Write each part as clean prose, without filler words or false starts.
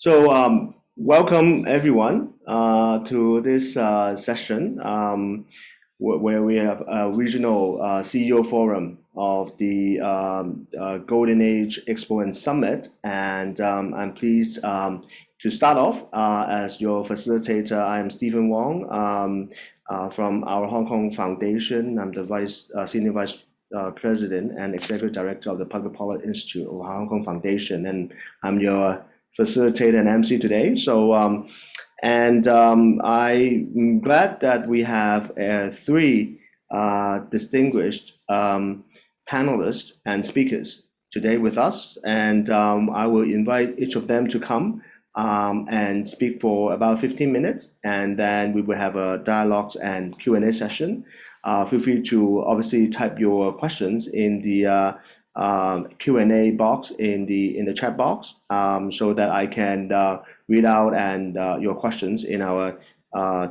Welcome everyone to this session where we have a regional CEO forum of the Golden Age Expo and Summit. And I'm pleased to start off as your facilitator. I am Stephen Wong from our Hong Kong Foundation. I'm the Senior Vice President and Executive Director of the Public Policy Institute of Hong Kong Foundation, and I'm your facilitator and MC today. I'm glad that we have three distinguished panelists and speakers today with us, and I will invite each of them to come and speak for about 15 minutes, and then we will have a dialogue and Q&A session. Feel free to obviously type your questions in the Q&A box in the chat box so that I can read out and your questions in our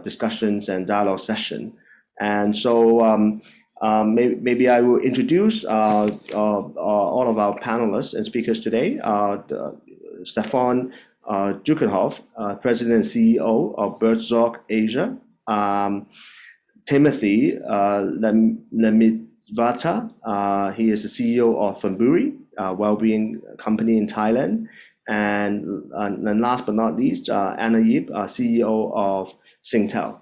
discussions and dialogue session. And so maybe I will introduce all of our panelists and speakers today. Stefan Dukenhoff, President and CEO of Bertzog Asia. Timothy Lemivata, he is the CEO of Thunburi, a well-being company in Thailand. And last but not least, Anna Yip, CEO of Singtel.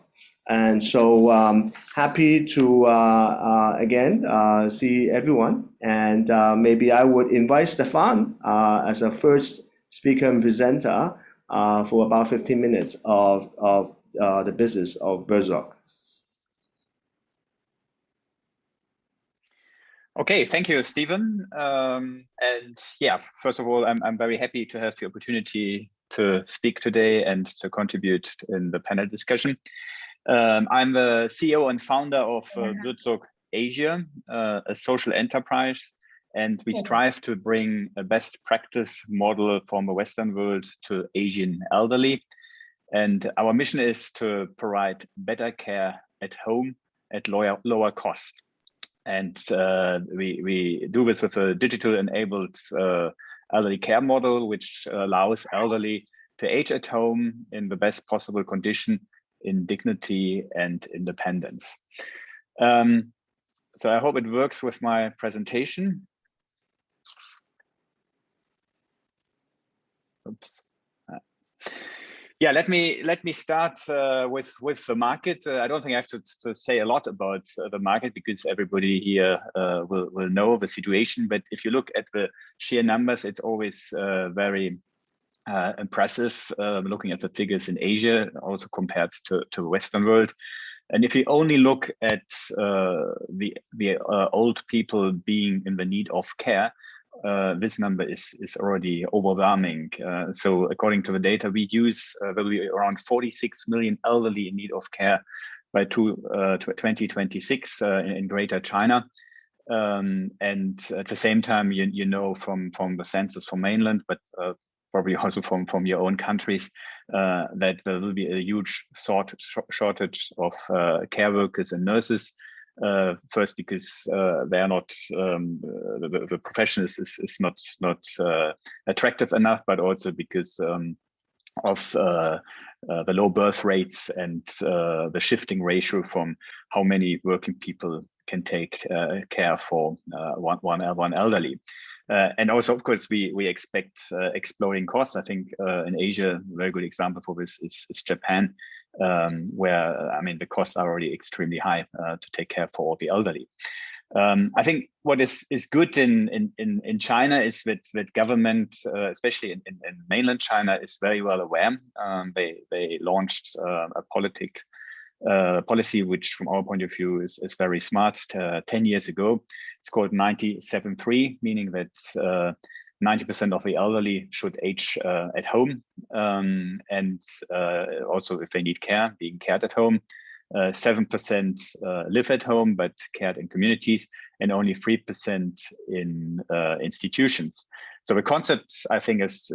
And so happy to again see everyone. And maybe I would invite Stefan as a first speaker and presenter for about 15 minutes of the business of Bertzog. Okay, thank you, Stephen. And yeah, first of all, I'm very happy to have the opportunity to speak today and to contribute in the panel discussion. I'm the CEO and founder of Bertzog Asia, a social enterprise, and we strive to bring a best practice model from the Western world to Asian elderly. And our mission is to provide better care at home at lower cost. And we do this with a digital enabled elderly care model, which allows elderly to age at home in the best possible condition in dignity and independence. So I hope it works with my presentation. Oops. Yeah, let me start with the market. I don't think I have to say a lot about the market because everybody here will know the situation. But if you look at the sheer numbers, it's always very impressive looking at the figures in Asia, also compared to the Western world. And if you only look at the old people being in the need of care, this number is already overwhelming. So according to the data we use, there will be around 46 million elderly in need of care by 2026 in Greater China. And at the same time, you know from the census from mainland, but probably also from your own countries, that there will be a huge shortage of care workers and nurses. First, because they are not the profession is not attractive enough, but also because of the low birth rates and the shifting ratio from how many working people can take care for one elderly. And also, of course, we expect exploding costs. I think in Asia, a very good example for this is Japan, where I mean the costs are already extremely high to take care for all the elderly. I think what is good in China is that government, especially in mainland China, is very well aware. They launched a policy which, from our point of view, is very smart 10 years ago. It's called 97.3, meaning that 90% of the elderly should age at home, and also if they need care, being cared at home. 7% live at home but cared in communities, and only 3% in institutions. So the concept, I think, is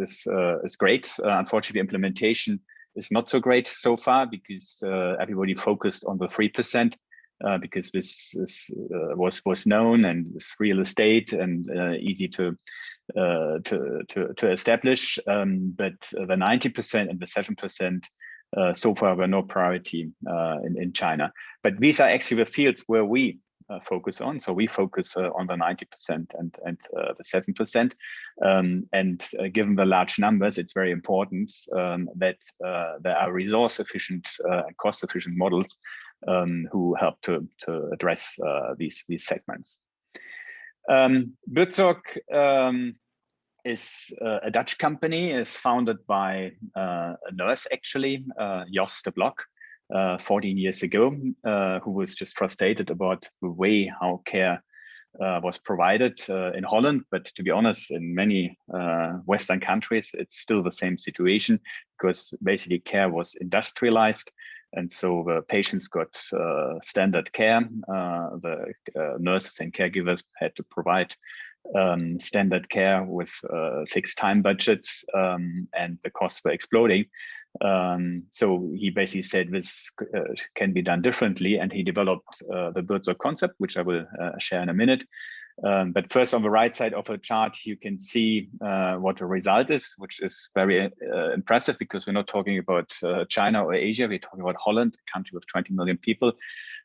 great. Unfortunately, implementation is not so great so far because everybody focused on the 3%. because this was known and it's real estate and easy to establish. But the 90% and the 7% so far were no priority in China. But these are actually the fields where we focus on. So we focus on the 90% and the 7%. And given the large numbers, it's very important that there are resource efficient and cost efficient models who help to address these segments. Buurtzorg is a Dutch company, is founded by a nurse actually, Jos de Blok, 14 years ago, who was just frustrated about the way how care was provided in Holland. But to be honest, in many Western countries, it's still the same situation, because basically care was industrialized. And so the patients got standard care. The nurses and caregivers had to provide standard care with fixed time budgets, and the costs were exploding. So he basically said this can be done differently, and he developed the Buurtzorg concept, which I will share in a minute. But first, on the right side of the chart, you can see what the result is, which is very impressive, because we're not talking about China or Asia, we're talking about Holland, a country with 20 million people.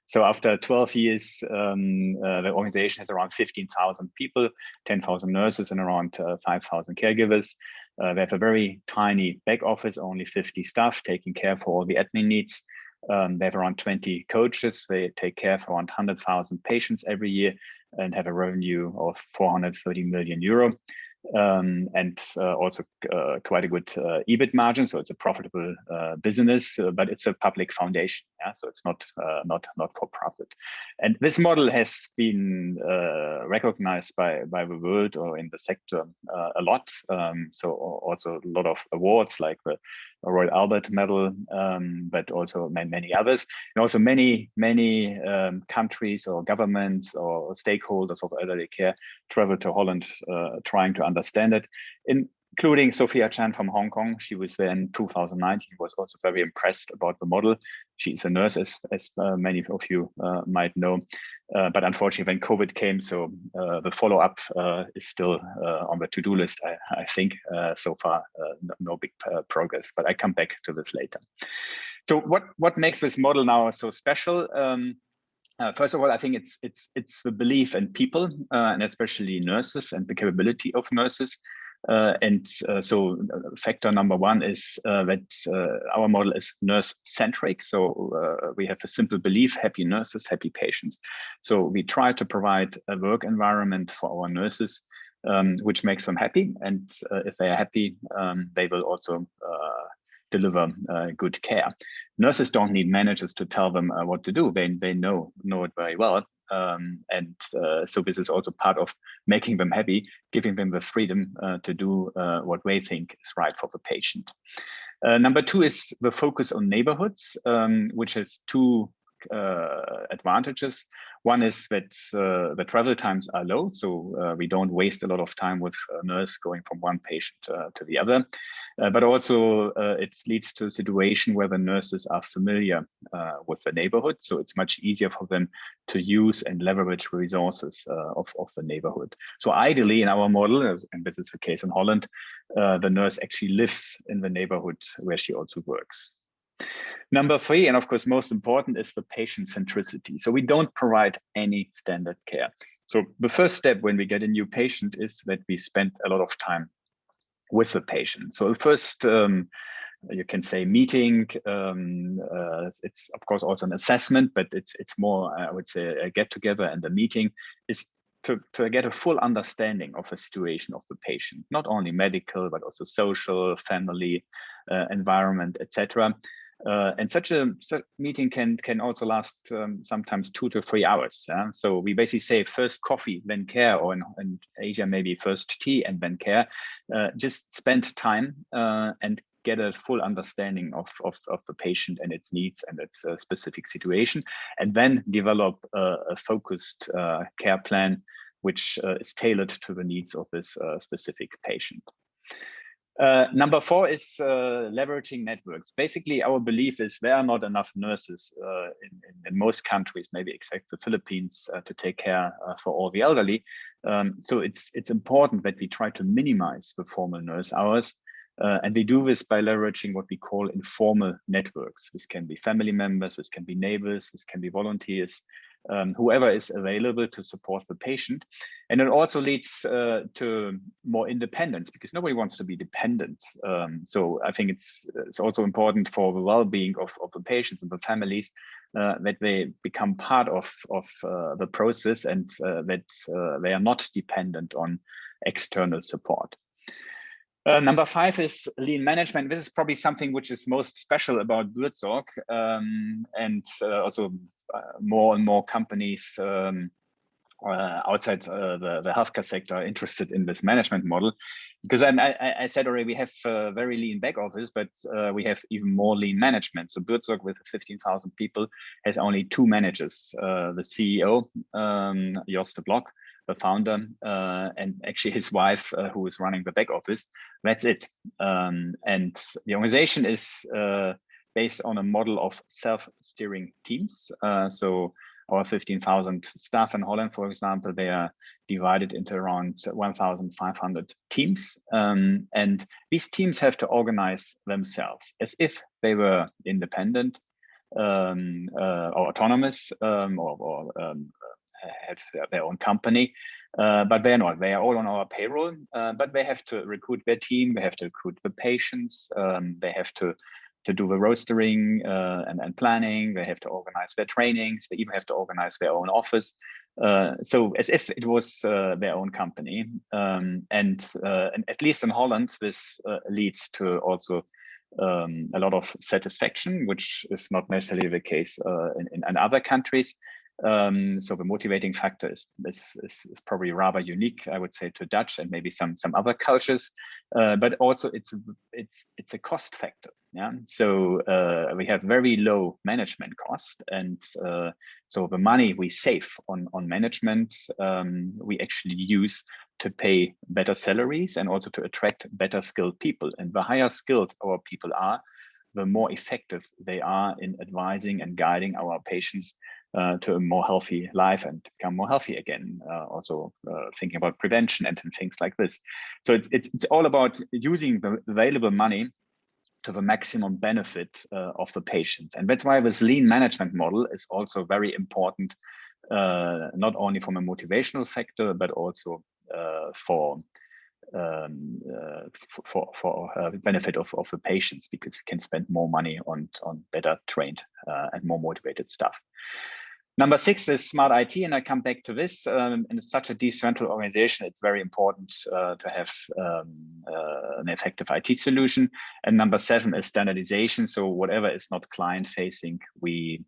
So after 12 years, the organization has around 15,000 people, 10,000 nurses, and around 5,000 caregivers. They have a very tiny back office, only 50 staff, taking care for all the admin needs. They have around 20 coaches. They take care for around 100,000 patients every year and have a revenue of 430 million euro. And also quite a good EBIT margin, so it's a profitable business, but it's a public foundation, yeah? So it's not for profit. And this model has been recognized by the world or in the sector a lot. So also a lot of awards like the Royal Albert Medal, but also many others, and also many countries or governments or stakeholders of elderly care travel to Holland trying to understand it, including Sophia Chan from Hong Kong. She was there in 2019, was also very impressed about the model. She's a nurse, as many of you might know. But unfortunately, when COVID came, so the follow-up is still on the to-do list, I think. So far, no big progress, but I come back to this later. So what makes this model now so special? First of all, I think it's the belief in people, and especially nurses, and the capability of nurses. So factor number one is that our model is nurse-centric. So we have a simple belief: happy nurses, happy patients. So we try to provide a work environment for our nurses which makes them happy. And if they are happy, they will also deliver good care. Nurses don't need managers to tell them what to do. They know it very well. So this is also part of making them happy, giving them the freedom to do what they think is right for the patient. Number two is the focus on neighborhoods, which has two advantages. One is that the travel times are low, so we don't waste a lot of time with a nurse going from one patient to the other. But also it leads to a situation where the nurses are familiar with the neighborhood, so it's much easier for them to use and leverage resources of the neighborhood. So ideally in our model, and this is the case in Holland, the nurse actually lives in the neighborhood where she also works. Number three, and of course most important, is the patient centricity. So we don't provide any standard care. So the first step when we get a new patient is that we spend a lot of time with the patient. So the first, you can say, meeting, it's of course also an assessment, but it's more, I would say, a get together, and the meeting is to get a full understanding of the situation of the patient, not only medical, but also social, family, environment, etc. And such a meeting can also last sometimes 2 to 3 hours. So we basically say first coffee, then care, or in Asia, maybe first tea and then care. Just spend time and get a full understanding of the patient and its needs and its specific situation, and then develop a focused care plan, which is tailored to the needs of this specific patient. Number 4 is leveraging networks. Basically, our belief is there are not enough nurses in most countries, maybe except the Philippines, to take care for all the elderly. So it's important that we try to minimize the formal nurse hours. And we do this by leveraging what we call informal networks. This can be family members, this can be neighbors, this can be volunteers, whoever is available to support the patient. And it also leads to more independence, because nobody wants to be dependent. So I think it's also important for the well-being of the patients and the families that they become part of the process, and that they are not dependent on external support. Number 5 is lean management. This is probably something which is most special about Buurtzorg, and also more and more companies outside the healthcare sector are interested in this management model, because I said already we have very lean back office, but we have even more lean management. So Buurtzorg, with 15,000 people, has only 2 managers: the CEO, Jos de Blok, the founder, and actually his wife, who is running the back office. That's it. And the organization is based on a model of self-steering teams. So our 15,000 staff in Holland, for example, they are divided into around 1,500 teams. And these teams have to organize themselves as if they were independent or autonomous, or have their own company, but they're not. They are all on our payroll, but they have to recruit their team, they have to recruit the patients, they have to do the rostering and planning, they have to organize their trainings, they even have to organize their own office. So as if it was their own company. And at least in Holland, this leads to also a lot of satisfaction, which is not necessarily the case in other countries. So the motivating factor is probably rather unique, I would say, to Dutch and maybe some other cultures, but also it's a cost factor. Yeah, so we have very low management cost, and so the money we save on management, we actually use to pay better salaries and also to attract better skilled people. And the higher skilled our people are, the more effective they are in advising and guiding our patients to a more healthy life and become more healthy again. Also thinking about prevention and things like this. So it's all about using the available money to the maximum benefit of the patients. And that's why this lean management model is also very important, not only from a motivational factor, but also for the benefit of the patients, because you can spend more money on better trained and more motivated staff. Number 6 is smart IT, and I come back to this. In such a decentralized organization, it's very important to have an effective IT solution. And number 7 is standardization. So whatever is not client-facing, we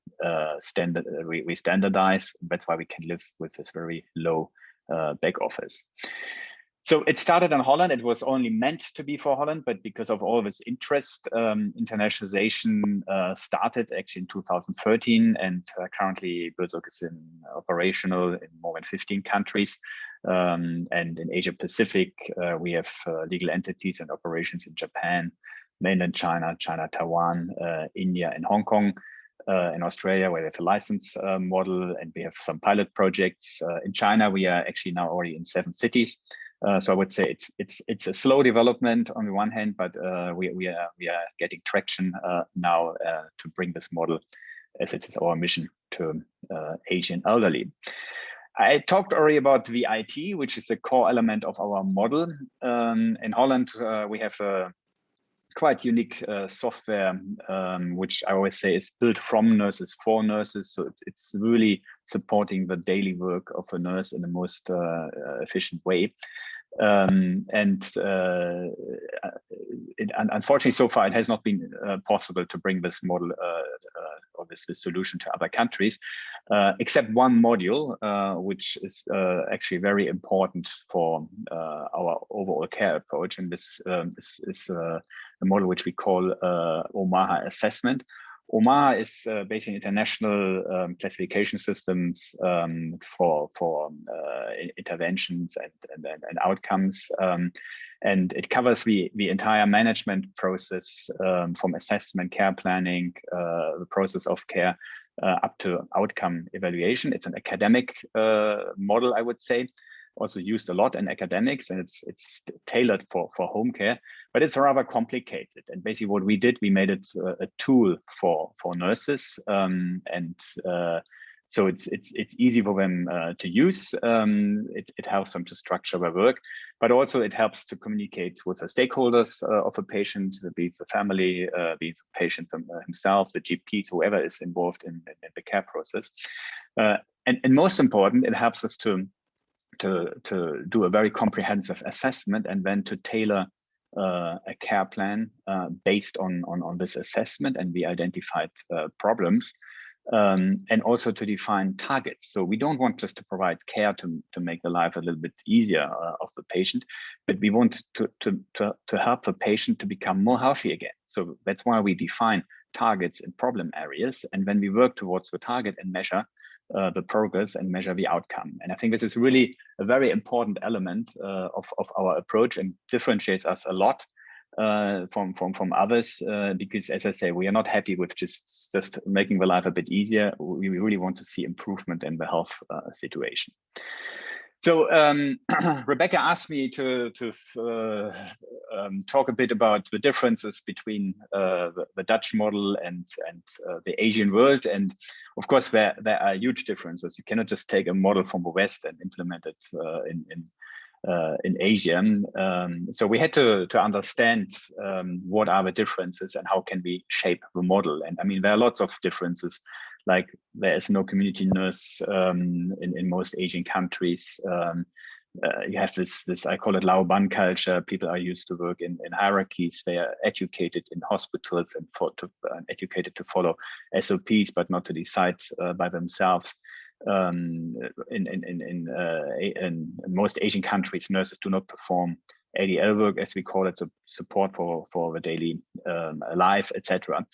standardize. That's why we can live with this very low back office. So it started in Holland. It was only meant to be for Holland, but because of all this interest, internationalization started actually in 2013, and currently Buurtzorg is operational in more than 15 countries. And in Asia Pacific, we have legal entities and operations in Japan, mainland China, Taiwan, India, and Hong Kong. In Australia, where we have a license model, and we have some pilot projects. In China, we are actually now already in 7 cities. So I would say it's a slow development on the one hand, but we are getting traction now to bring this model, as it is our mission, to Asian elderly. I talked already about the IT, which is a core element of our model. In Holland, we have a quite unique software, which I always say is built from nurses for nurses. So it's really supporting the daily work of a nurse in the most efficient way. Unfortunately, so far it has not been possible to bring this model or this solution to other countries, except one module, which is actually very important for our overall care approach. And this is a model which we call OMAHA assessment. OMA is basically international classification systems for interventions and outcomes, and it covers the entire management process from assessment, care planning, the process of care up to outcome evaluation. It's an academic model, I would say, also used a lot in academics, and it's tailored for home care, but it's rather complicated. And basically what we did, we made it a tool for nurses, so it's easy for them to use. It helps them to structure their work, but also it helps to communicate with the stakeholders of a patient, be it the family, be it the patient himself, the GPs, whoever is involved in the care process. And most important, it helps us to do a very comprehensive assessment and then to tailor a care plan based on this assessment and the identified problems, and also to define targets. So we don't want just to provide care to make the life a little bit easier of the patient, but we want to help the patient to become more healthy again. So that's why we define targets in problem areas, and then we work towards the target and measure the progress and measure the outcome. And I think this is really a very important element of our approach and differentiates us a lot from others, because, as I say, we are not happy with just making the life a bit easier. We really want to see improvement in the health situation. So Rebecca asked me to talk a bit about the differences between the Dutch model and the Asian world. And of course, there are huge differences. You cannot just take a model from the West and implement it in Asia. So we had to understand what are the differences and how can we shape the model. And I mean, there are lots of differences. Like there is no community nurse in most Asian countries. You have this, I call it Lao Ban culture. People are used to work in hierarchies. They are educated in hospitals and educated to follow SOPs, but not to decide by themselves. In most Asian countries, nurses do not perform ADL work, as we call it, so support for the daily life, etc.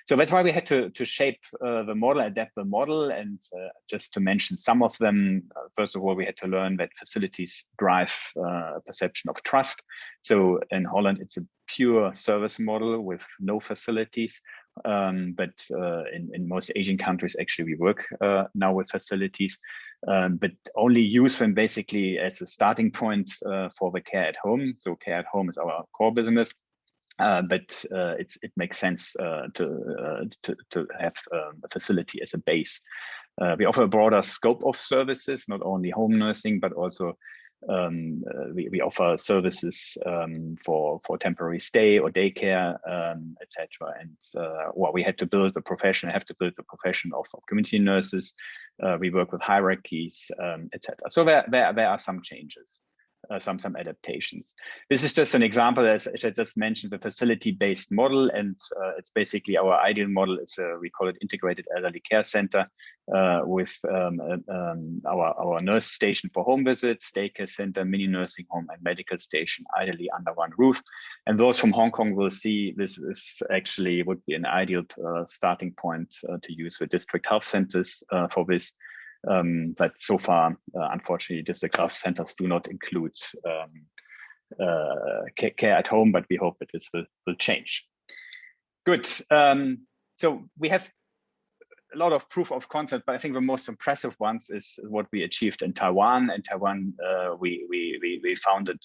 So that's why we had to shape the model, adapt the model, and just to mention some of them. First of all, we had to learn that facilities drive a perception of trust. So in Holland, it's a pure service model with no facilities. But in most Asian countries, actually, we work now with facilities, but only use them basically as a starting point for the care at home. So care at home is our core business. But it makes sense to have a facility as a base. We offer a broader scope of services, not only home nursing, but also we offer services for temporary stay or daycare, etc. And well, we had to build the profession. I have to build the profession of community nurses. We work with hierarchies, etc. So there are some changes. Some adaptations. This is just an example, as I just mentioned, the facility-based model, and it's basically our ideal model. It's we call it integrated elderly care center with our nurse station for home visits, daycare center, mini nursing home, and medical station, ideally under one roof. And those from Hong Kong will see this is actually would be an ideal starting point to use the district health centers for this. But so far, unfortunately, district health centers do not include care at home, but we hope that this will change. Good. So we have a lot of proof of concept, but I think the most impressive ones is what we achieved in Taiwan. In Taiwan, we founded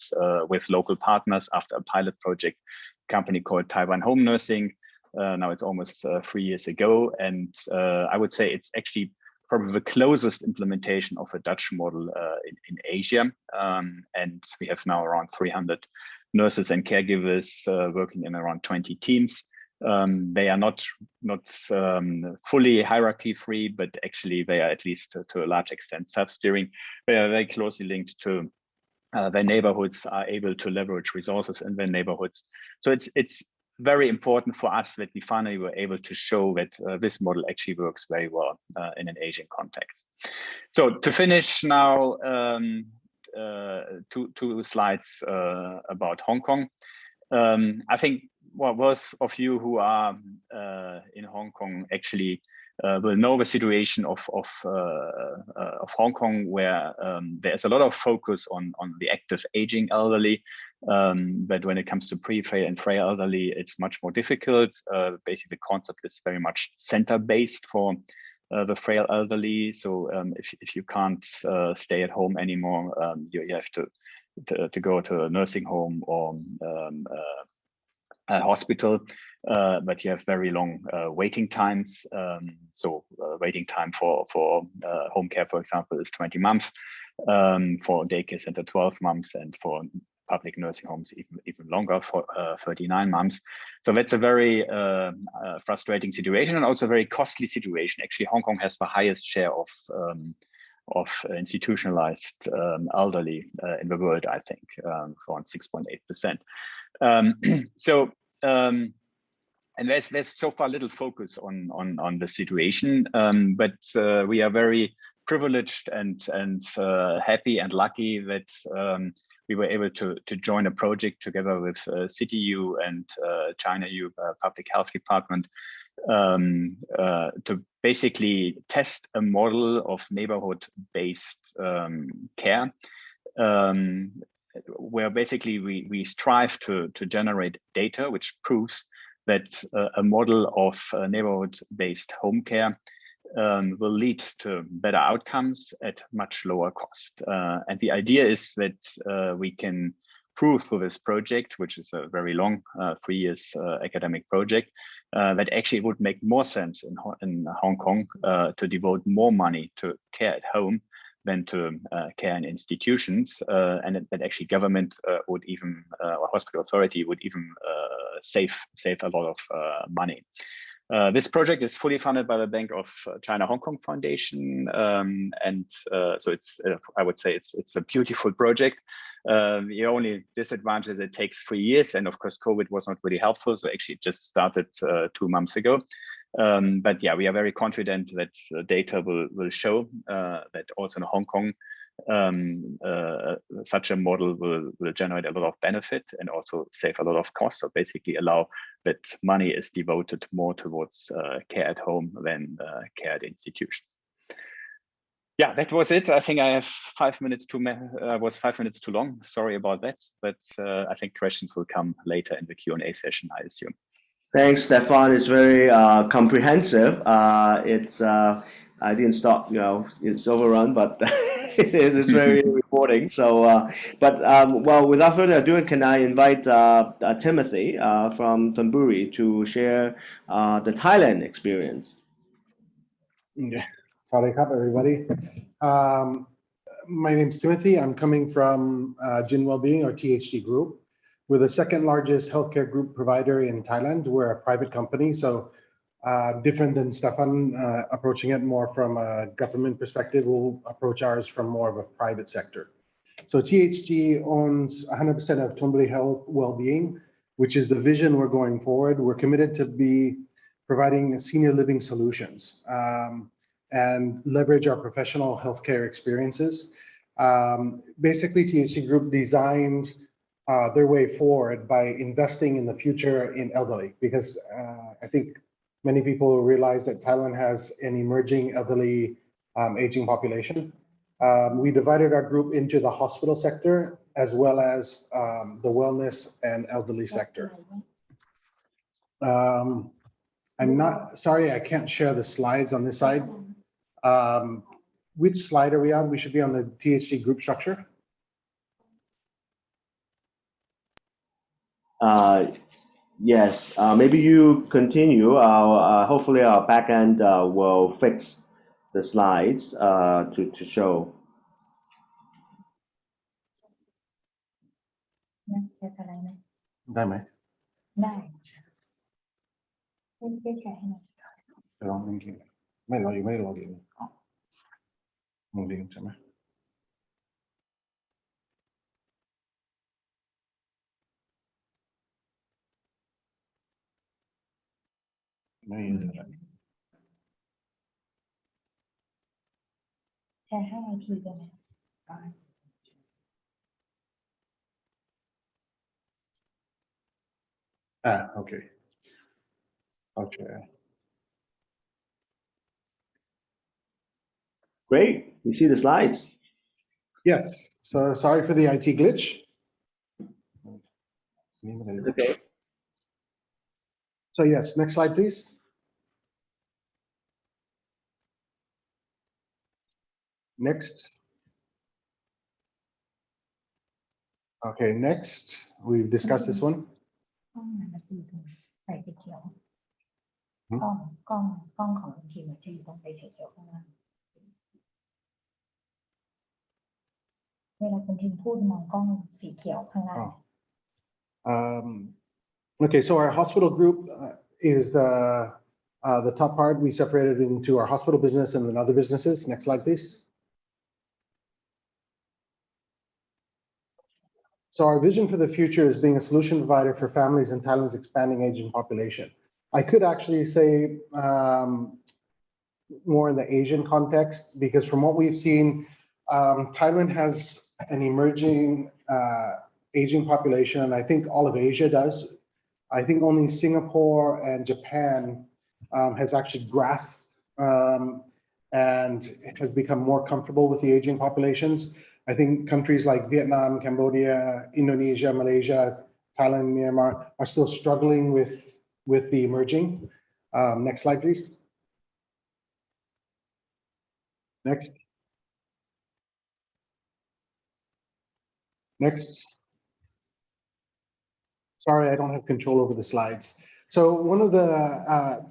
with local partners after a pilot project, a company called Taiwan Home Nursing. Now it's almost 3 years ago, and I would say it's actually probably the closest implementation of a Dutch model in Asia. And we have now around 300 nurses and caregivers working in around 20 teams. They are not fully hierarchy free, but actually they are at least to a large extent self-steering. They are very closely linked to their neighborhoods, are able to leverage resources in their neighborhoods. So it's very important for us that we finally were able to show that this model actually works very well in an Asian context. So to finish now, two slides about Hong Kong. I think well, those of you who are in Hong Kong actually will know the situation of Hong Kong, where there's a lot of focus on the active aging elderly. But when it comes to pre-frail and frail elderly, it's much more difficult. Basically, the concept is very much center-based for the frail elderly. So if you can't stay at home anymore, you have to go to a nursing home or a hospital, but you have very long waiting times. So waiting time for home care, for example, is 20 months, for daycare center 12 months, and for public nursing homes even longer, for 39 months. So that's a very frustrating situation, and also a very costly situation. Actually, Hong Kong has the highest share of institutionalized elderly in the world, I think, around 6.8%. And there's so far little focus on the situation, but we are very privileged and happy and lucky that we were able to join a project together with CityU and China U Public Health Department to basically test a model of neighborhood-based care, where basically we strive to generate data which proves that a model of neighborhood-based home care will lead to better outcomes at much lower cost. And the idea is that we can prove through this project, which is a very long 3 years academic project, that actually it would make more sense in Hong Kong to devote more money to care at home than to care in institutions, and that actually government would even, or hospital authority would even save a lot of money. This project is fully funded by the Bank of China Hong Kong Foundation, and so it's I would say it's a beautiful project. The only disadvantage is it takes 3 years, and of course COVID was not really helpful, so actually it just started 2 months ago. But yeah, we are very confident that the data will show that also in Hong Kong, such a model will generate a lot of benefit and also save a lot of costs. So basically allow that money is devoted more towards care at home than care at institutions. Yeah, that was it. I think I have 5 minutes was 5 minutes too long. Sorry about that, but I think questions will come later in the Q&A session, I assume. Thanks, Stefan. It's very comprehensive. I didn't stop, it's overrun, but it's very rewarding. So, well, without further ado, can I invite Timothy from Thonburi to share the Thailand experience? Yeah. Sorry, everybody. My name's Timothy. I'm coming from Jin Wellbeing, or THG Group. We're the second largest healthcare group provider in Thailand. We're a private company, so different than Stefan, approaching it more from a government perspective. We'll approach ours from more of a private sector. So THG owns 100% of Thonburi Health Wellbeing, which is the vision we're going forward. We're committed to be providing senior living solutions and leverage our professional healthcare experiences. Basically, THG Group designed their way forward by investing in the future in elderly, because I think many people realize that Thailand has an emerging elderly aging population. We divided our group into the hospital sector as well as the wellness and elderly sector. I'm not, sorry, I can't share the slides on this side. Which slide are we on? We should be on the THG Group structure. Yes, maybe you continue. Hopefully our backend will fix the slides to show. ได้ไหม ได้ช่วยแชร์ให้หน่อย ลองจริงๆไม่เรายังไม่ได้ลองเองลองเองใช่ไหมไม่อะไร แชร์ให้ไอทีได้ไหม Okay. Okay. Great. We see the slides. Yes. So sorry for the IT glitch. It's okay. So yes, next slide, please. Next. Okay, next. We've discussed this one. กล้องมันคือตรงใส่สีเขียว Hmm? กล้องของทีมจะอยู่ตรงใส่สีเขียวข้างล่างเวลาคุณทีมพูดมองกล้องสีเขียวข้างล่าง Okay, so our hospital group is the top part. We separated into our hospital business and then other businesses. Next slide, please. So our vision for the future is being a solution provider for families in Thailand's expanding aging population. I could actually say more in the Asian context, because from what we've seen, Thailand has an emerging aging population, and I think all of Asia does. I think only Singapore and Japan has actually grasped and has become more comfortable with the aging populations. I think countries like Vietnam, Cambodia, Indonesia, Malaysia, Thailand, Myanmar are still struggling with the emerging. Next slide, please. Next. Next. Sorry, I don't have control over the slides. So one of the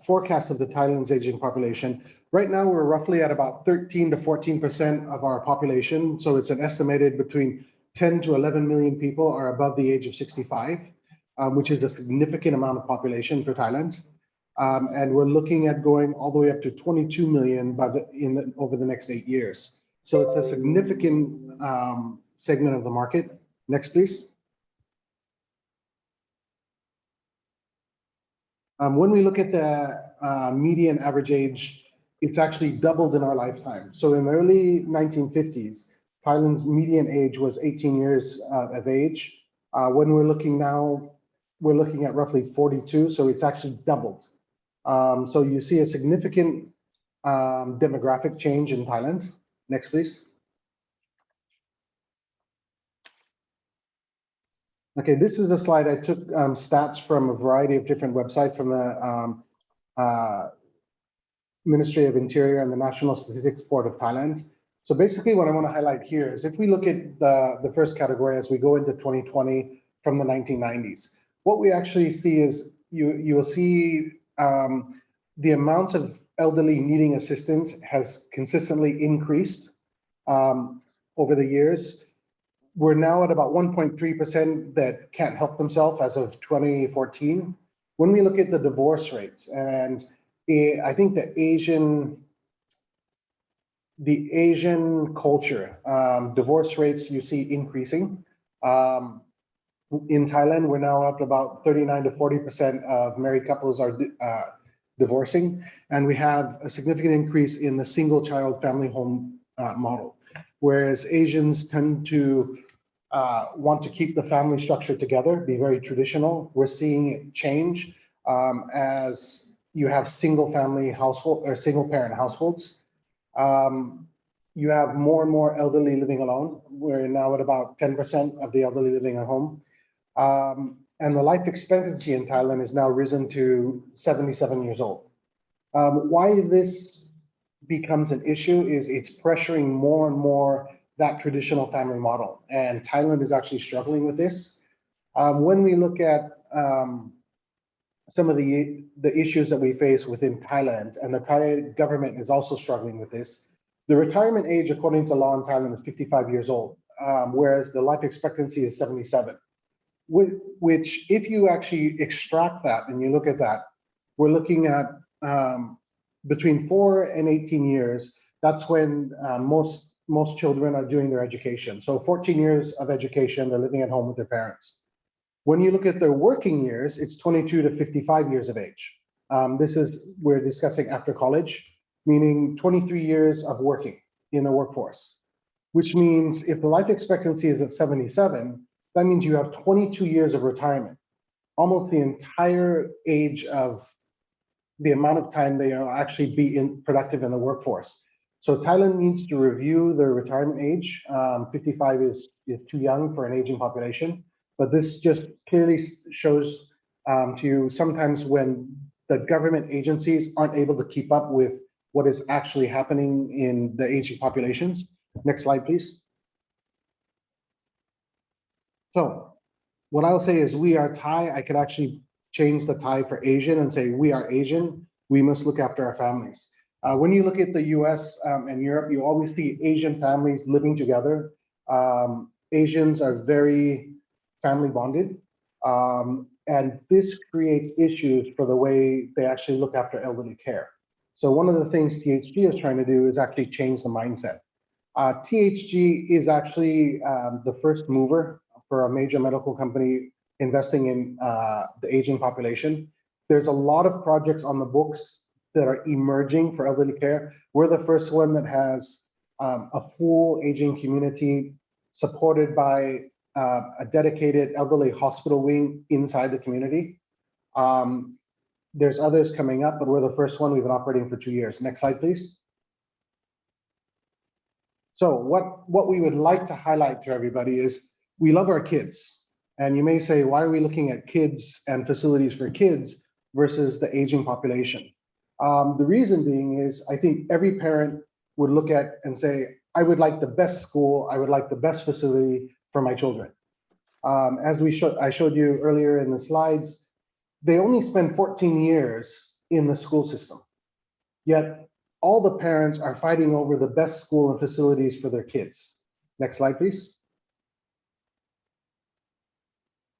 forecasts of the Thailand's aging population, right now we're roughly at about 13 to 14% of our population. So it's an estimated between 10 to 11 million people are above the age of 65, which is a significant amount of population for Thailand. And we're looking at going all the way up to 22 million over the next 8 years. So it's a significant segment of the market. Next, please. When we look at the median average age, it's actually doubled in our lifetime. So in the early 1950s, Thailand's median age was 18 years of age. When we're looking now, we're looking at roughly 42, so it's actually doubled. So you see a significant demographic change in Thailand. Next, please. Okay, this is a slide I took stats from a variety of different websites from the Ministry of Interior and the National Statistics Board of Thailand. So basically what I want to highlight here is if we look at the first category as we go into 2020 from the 1990s, what we actually see is you will see the amounts of elderly needing assistance has consistently increased over the years. We're now at about 1.3% that can't help themselves as of 2014. When we look at the divorce rates, and I think the Asian culture, divorce rates you see increasing. In Thailand, we're now up to about 39 to 40% of married couples are divorcing, and we have a significant increase in the single child family home model. Whereas Asians tend to want to keep the family structure together, be very traditional. We're seeing it change as you have single family household or single parent households. You have more and more elderly living alone. We're now at about 10% of the elderly living at home. And the life expectancy in Thailand is now risen to 77 years old. Why this becomes an issue is it's pressuring more and more that traditional family model, and Thailand is actually struggling with this. When we look at some of the issues that we face within Thailand, and the Thai government is also struggling with this, the retirement age according to law in Thailand is 55 years old, whereas the life expectancy is 77. Which if you actually extract that and you look at that, we're looking at between 4 and 18 years. That's when most children are doing their education. So 14 years of education, they're living at home with their parents. When you look at their working years, it's 22 to 55 years of age. We're discussing after college, meaning 23 years of working in the workforce, which means if the life expectancy is at 77, that means you have 22 years of retirement. almost the entire age of the amount of time they will actually be productive in the workforce. So Thailand needs to review their retirement age. 55 is too young for an aging population, but this just clearly shows to you sometimes when the government agencies aren't able to keep up with what is actually happening in the aging populations. Next slide, please. So what I'll say is we are Thai. I could actually change the Thai for Asian and say we are Asian. We must look after our families. When you look at the US and Europe, you always see Asian families living together. Asians are very family bonded. And this creates issues for the way they actually look after elderly care. So one of the things THG is trying to do is actually change the mindset. THG is actually the first mover for a major medical company investing in the aging population. There's a lot of projects on the books that are emerging for elderly care. We're the first one that has a full aging community supported by a dedicated elderly hospital wing inside the community. There's others coming up, but we're the first one. We've been operating for 2 years. Next slide, please. So what we would like to highlight to everybody is we love our kids. And you may say, why are we looking at kids and facilities for kids versus the aging population? The reason being is I think every parent would look at and say, I would like the best school, I would like the best facility for my children. As I showed you earlier in the slides, they only spend 14 years in the school system. Yet all the parents are fighting over the best school and facilities for their kids. Next slide, please.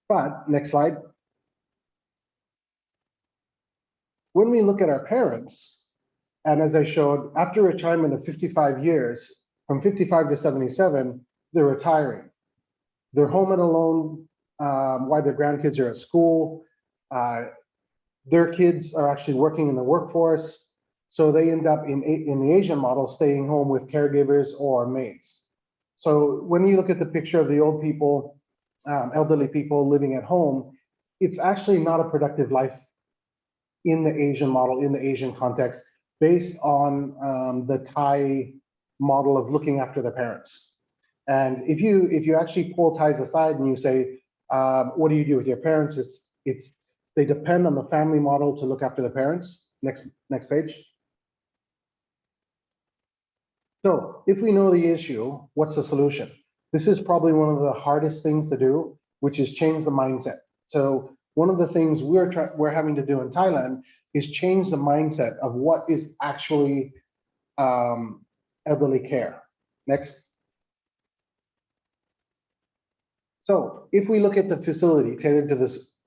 But next slide. When we look at our parents, and as I showed, after retirement of 55 years, from 55 to 77, they're retiring. They're home and alone while their grandkids are at school. Their kids are actually working in the workforce. So they end up in the Asian model, staying home with caregivers or maids. So when you look at the picture of the old people, elderly people living at home, it's actually not a productive life in the Asian model, in the Asian context, based on the Thai model of looking after their parents. And if you actually pull Thais aside and you say, what do you do with your parents? They depend on the family model to look after their parents. Next page. So if we know the issue, what's the solution? This is probably one of the hardest things to do, which is change the mindset. So one of the things we're having to do in Thailand is change the mindset of what is actually elderly care. Next. So if we look at the facility tailored to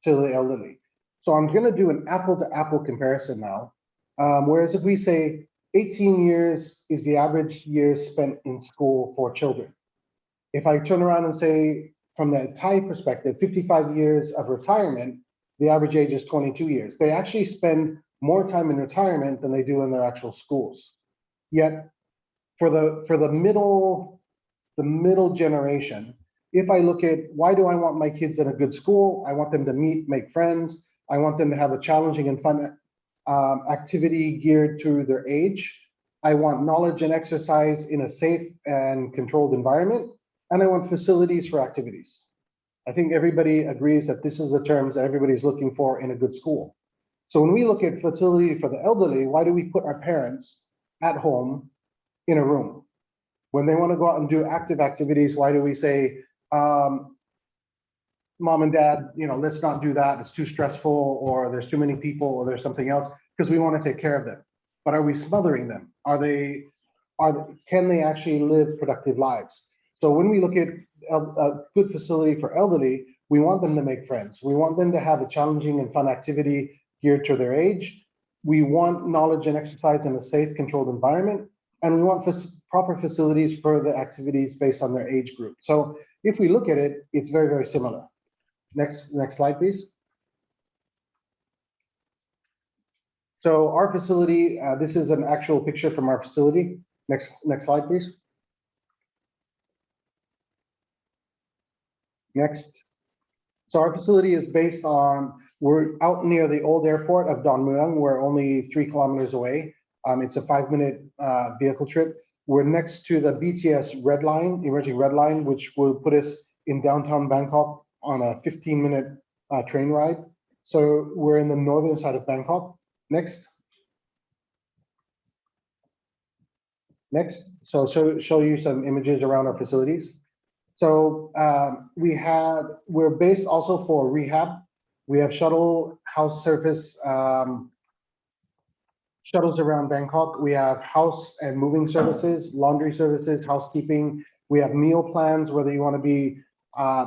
the elderly, so I'm going to do an apple-to-apple comparison now. Whereas if we say 18 years is the average years spent in school for children. If I turn around and say, from the Thai perspective, 55 years of retirement, the average age is 22 years. They actually spend more time in retirement than they do in their actual schools. Yet, for the middle generation, if I look at why do I want my kids in a good school, I want them to make friends, I want them to have a challenging and fun activity geared to their age. I want knowledge and exercise in a safe and controlled environment, and I want facilities for activities. I think everybody agrees that this is the terms that everybody's looking for in a good school. So when we look at facility for the elderly, why do we put our parents at home in a room? When they want to go out and do active activities, why do we say, mom and dad, let's not do that. It's too stressful, or there's too many people, or there's something else, because we want to take care of them. But are we smothering them? Can they actually live productive lives? So when we look at a good facility for elderly, we want them to make friends. We want them to have a challenging and fun activity geared to their age. We want knowledge and exercise in a safe, controlled environment. And we want proper facilities for the activities based on their age group. So if we look at it, it's very, very similar. Next slide, please. So our facility, this is an actual picture from our facility. Next slide, please. Next. So our facility is based on, we're out near the old airport of Don Mueang. We're only 3 kilometers away. It's a 5-minute vehicle trip. We're next to the BTS Red Line, emerging Red Line, which will put us in downtown Bangkok on a 15-minute train ride. So we're in the northern side of Bangkok. Next. Next, so show you some images around our facilities. So we're based also for rehab. We have shuttle house service, shuttles around Bangkok. We have house and moving services, laundry services, housekeeping. We have meal plans, whether you want to be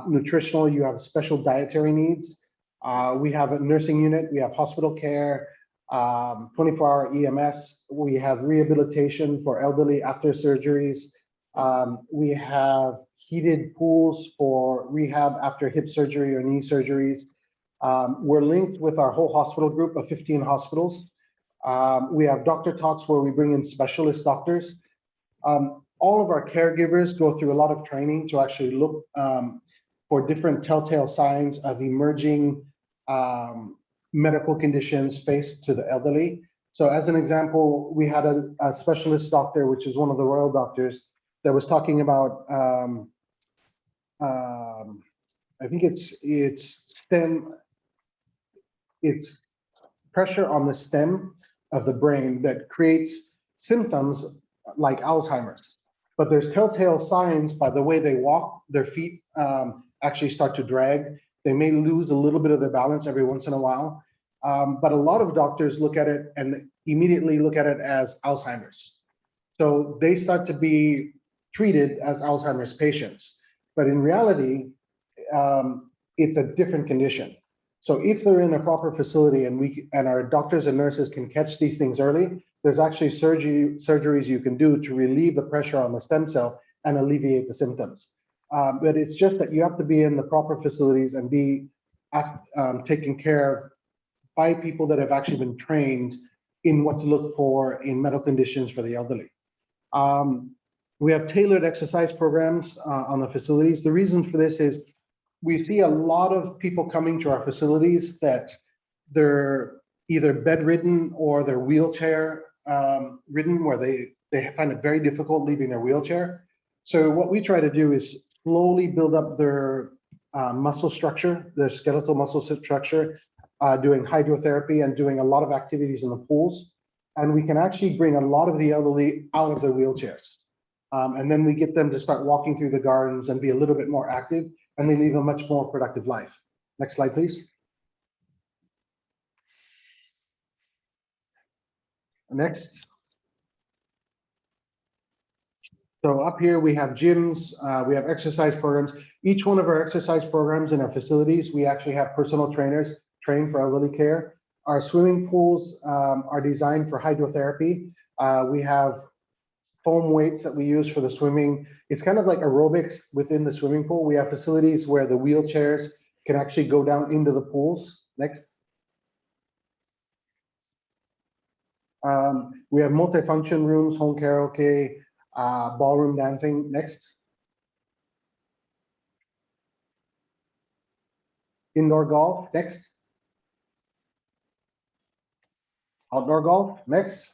nutritional, you have special dietary needs. We have a nursing unit, we have hospital care, 24-hour EMS. We have rehabilitation for elderly after surgeries. We have heated pools for rehab after hip surgery or knee surgeries. We're linked with our whole hospital group of 15 hospitals. We have doctor talks where we bring in specialist doctors. All of our caregivers go through a lot of training to actually look for different telltale signs of emerging medical conditions faced to the elderly. So as an example, we had a specialist doctor, which is one of the royal doctors, that was talking about, I think it's pressure on the stem of the brain that creates symptoms like Alzheimer's. But there's telltale signs by the way they walk, their feet actually start to drag. They may lose a little bit of their balance every once in a while. But a lot of doctors look at it and immediately look at it as Alzheimer's. So they start to be treated as Alzheimer's patients. But in reality, it's a different condition. So if they're in a proper facility and our doctors and nurses can catch these things early, there's actually surgeries you can do to relieve the pressure on the stem cell and alleviate the symptoms. But it's just that you have to be in the proper facilities and be taken care of by people that have actually been trained in what to look for in medical conditions for the elderly. We have tailored exercise programs on the facilities. The reason for this is we see a lot of people coming to our facilities that they're either bedridden or they're wheelchair ridden, where they find it very difficult leaving their wheelchair. So what we try to do is slowly build up their muscle structure, their skeletal muscle structure, doing hydrotherapy and doing a lot of activities in the pools. And we can actually bring a lot of the elderly out of their wheelchairs. And then we get them to start walking through the gardens and be a little bit more active, and they live a much more productive life. Next slide, please. Next. So up here we have gyms, we have exercise programs. Each one of our exercise programs in our facilities, we actually have personal trainers trained for elderly care. Our swimming pools are designed for hydrotherapy. We have foam weights that we use for the swimming. It's kind of like aerobics within the swimming pool. We have facilities where the wheelchairs can actually go down into the pools. Next. We have multifunction rooms, home karaoke, ballroom dancing. Next. Indoor golf. Next. Outdoor golf. Next.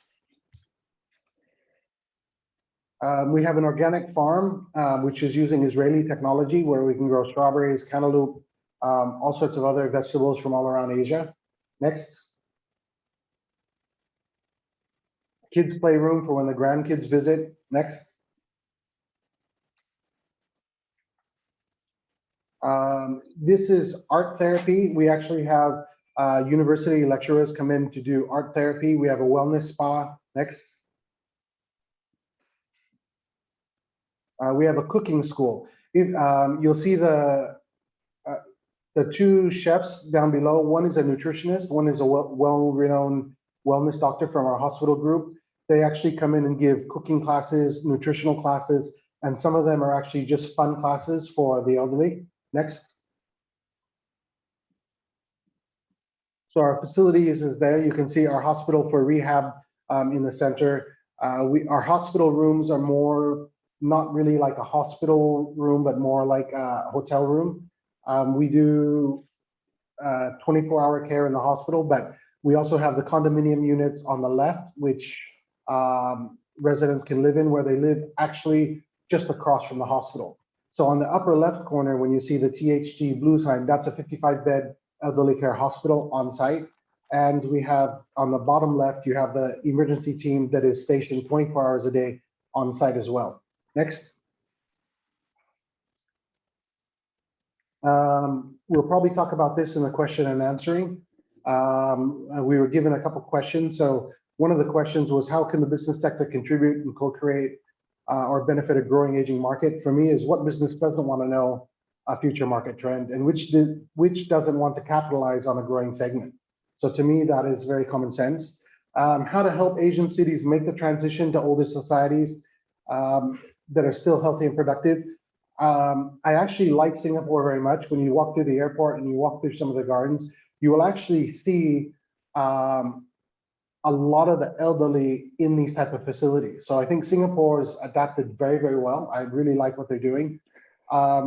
We have an organic farm, which is using Israeli technology, where we can grow strawberries, cantaloupe, all sorts of other vegetables from all around Asia. Next. Kids playroom for when the grandkids visit. Next. This is art therapy. We actually have university lecturers come in to do art therapy. We have a wellness spa. Next. We have a cooking school. You'll see the two chefs down below. One is a nutritionist. One is a well-renowned wellness doctor from our hospital group. They actually come in and give cooking classes, nutritional classes, and some of them are actually just fun classes for the elderly. Next. So our facilities is there. You can see our hospital for rehab in the center. Our hospital rooms are more not really like a hospital room, but more like a hotel room. We do 24-hour care in the hospital, but we also have the condominium units on the left, which residents can live in, where they live actually just across from the hospital. So on the upper left corner, when you see the THG blue sign, that's a 55-bed elderly care hospital on site. And we have on the bottom left, you have the emergency team that is stationed 24 hours a day on site as well. Next. We'll probably talk about this in the question and answering. We were given a couple questions. So one of the questions was, how can the business sector contribute and co-create or benefit a growing aging market? For me, is what business doesn't want to know a future market trend, and which doesn't want to capitalize on a growing segment? So to me, that is very common sense. How to help Asian cities make the transition to older societies that are still healthy and productive. I actually like Singapore very much. When you walk through the airport and you walk through some of the gardens, you will actually see a lot of the elderly in these type of facilities. So I think Singapore's adapted very, very well. I really like what they're doing. I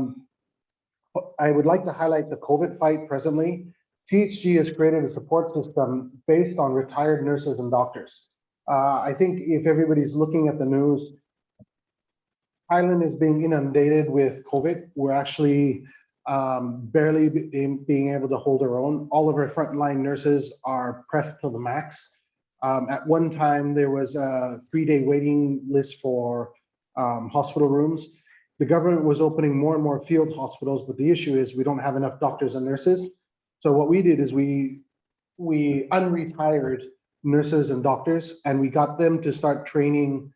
would like to highlight the COVID fight presently. THG has created a support system based on retired nurses and doctors. I think if everybody's looking at the news, Thailand is being inundated with COVID. We're actually barely being able to hold our own. All of our frontline nurses are pressed to the max. At one time, there was a 3-day waiting list for hospital rooms. The government was opening more and more field hospitals, but the issue is we don't have enough doctors and nurses. So what we did is we unretired nurses and doctors, and we got them to start training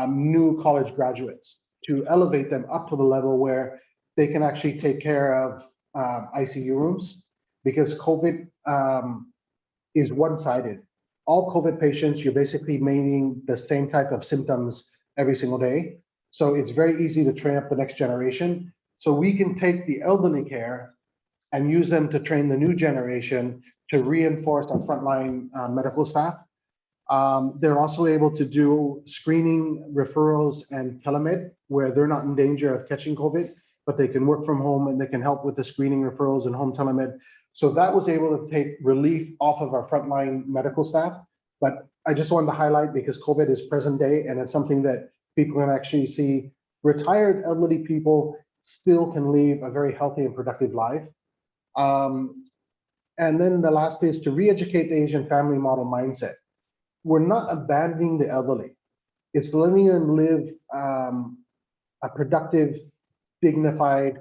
new college graduates to elevate them up to the level where they can actually take care of ICU rooms, because COVID is one-sided. All COVID patients, you're basically meeting the same type of symptoms every single day. So it's very easy to train up the next generation. So we can take the elderly care and use them to train the new generation to reinforce our frontline medical staff. They're also able to do screening, referrals, and telemed, where they're not in danger of catching COVID, but they can work from home and they can help with the screening, referrals, and home telemed. So that was able to take relief off of our frontline medical staff. But I just wanted to highlight, because COVID is present day, and it's something that people can actually see. Retired elderly people still can live a very healthy and productive life. And then the last is to re-educate the Asian family model mindset. We're not abandoning the elderly. It's letting them live a productive, dignified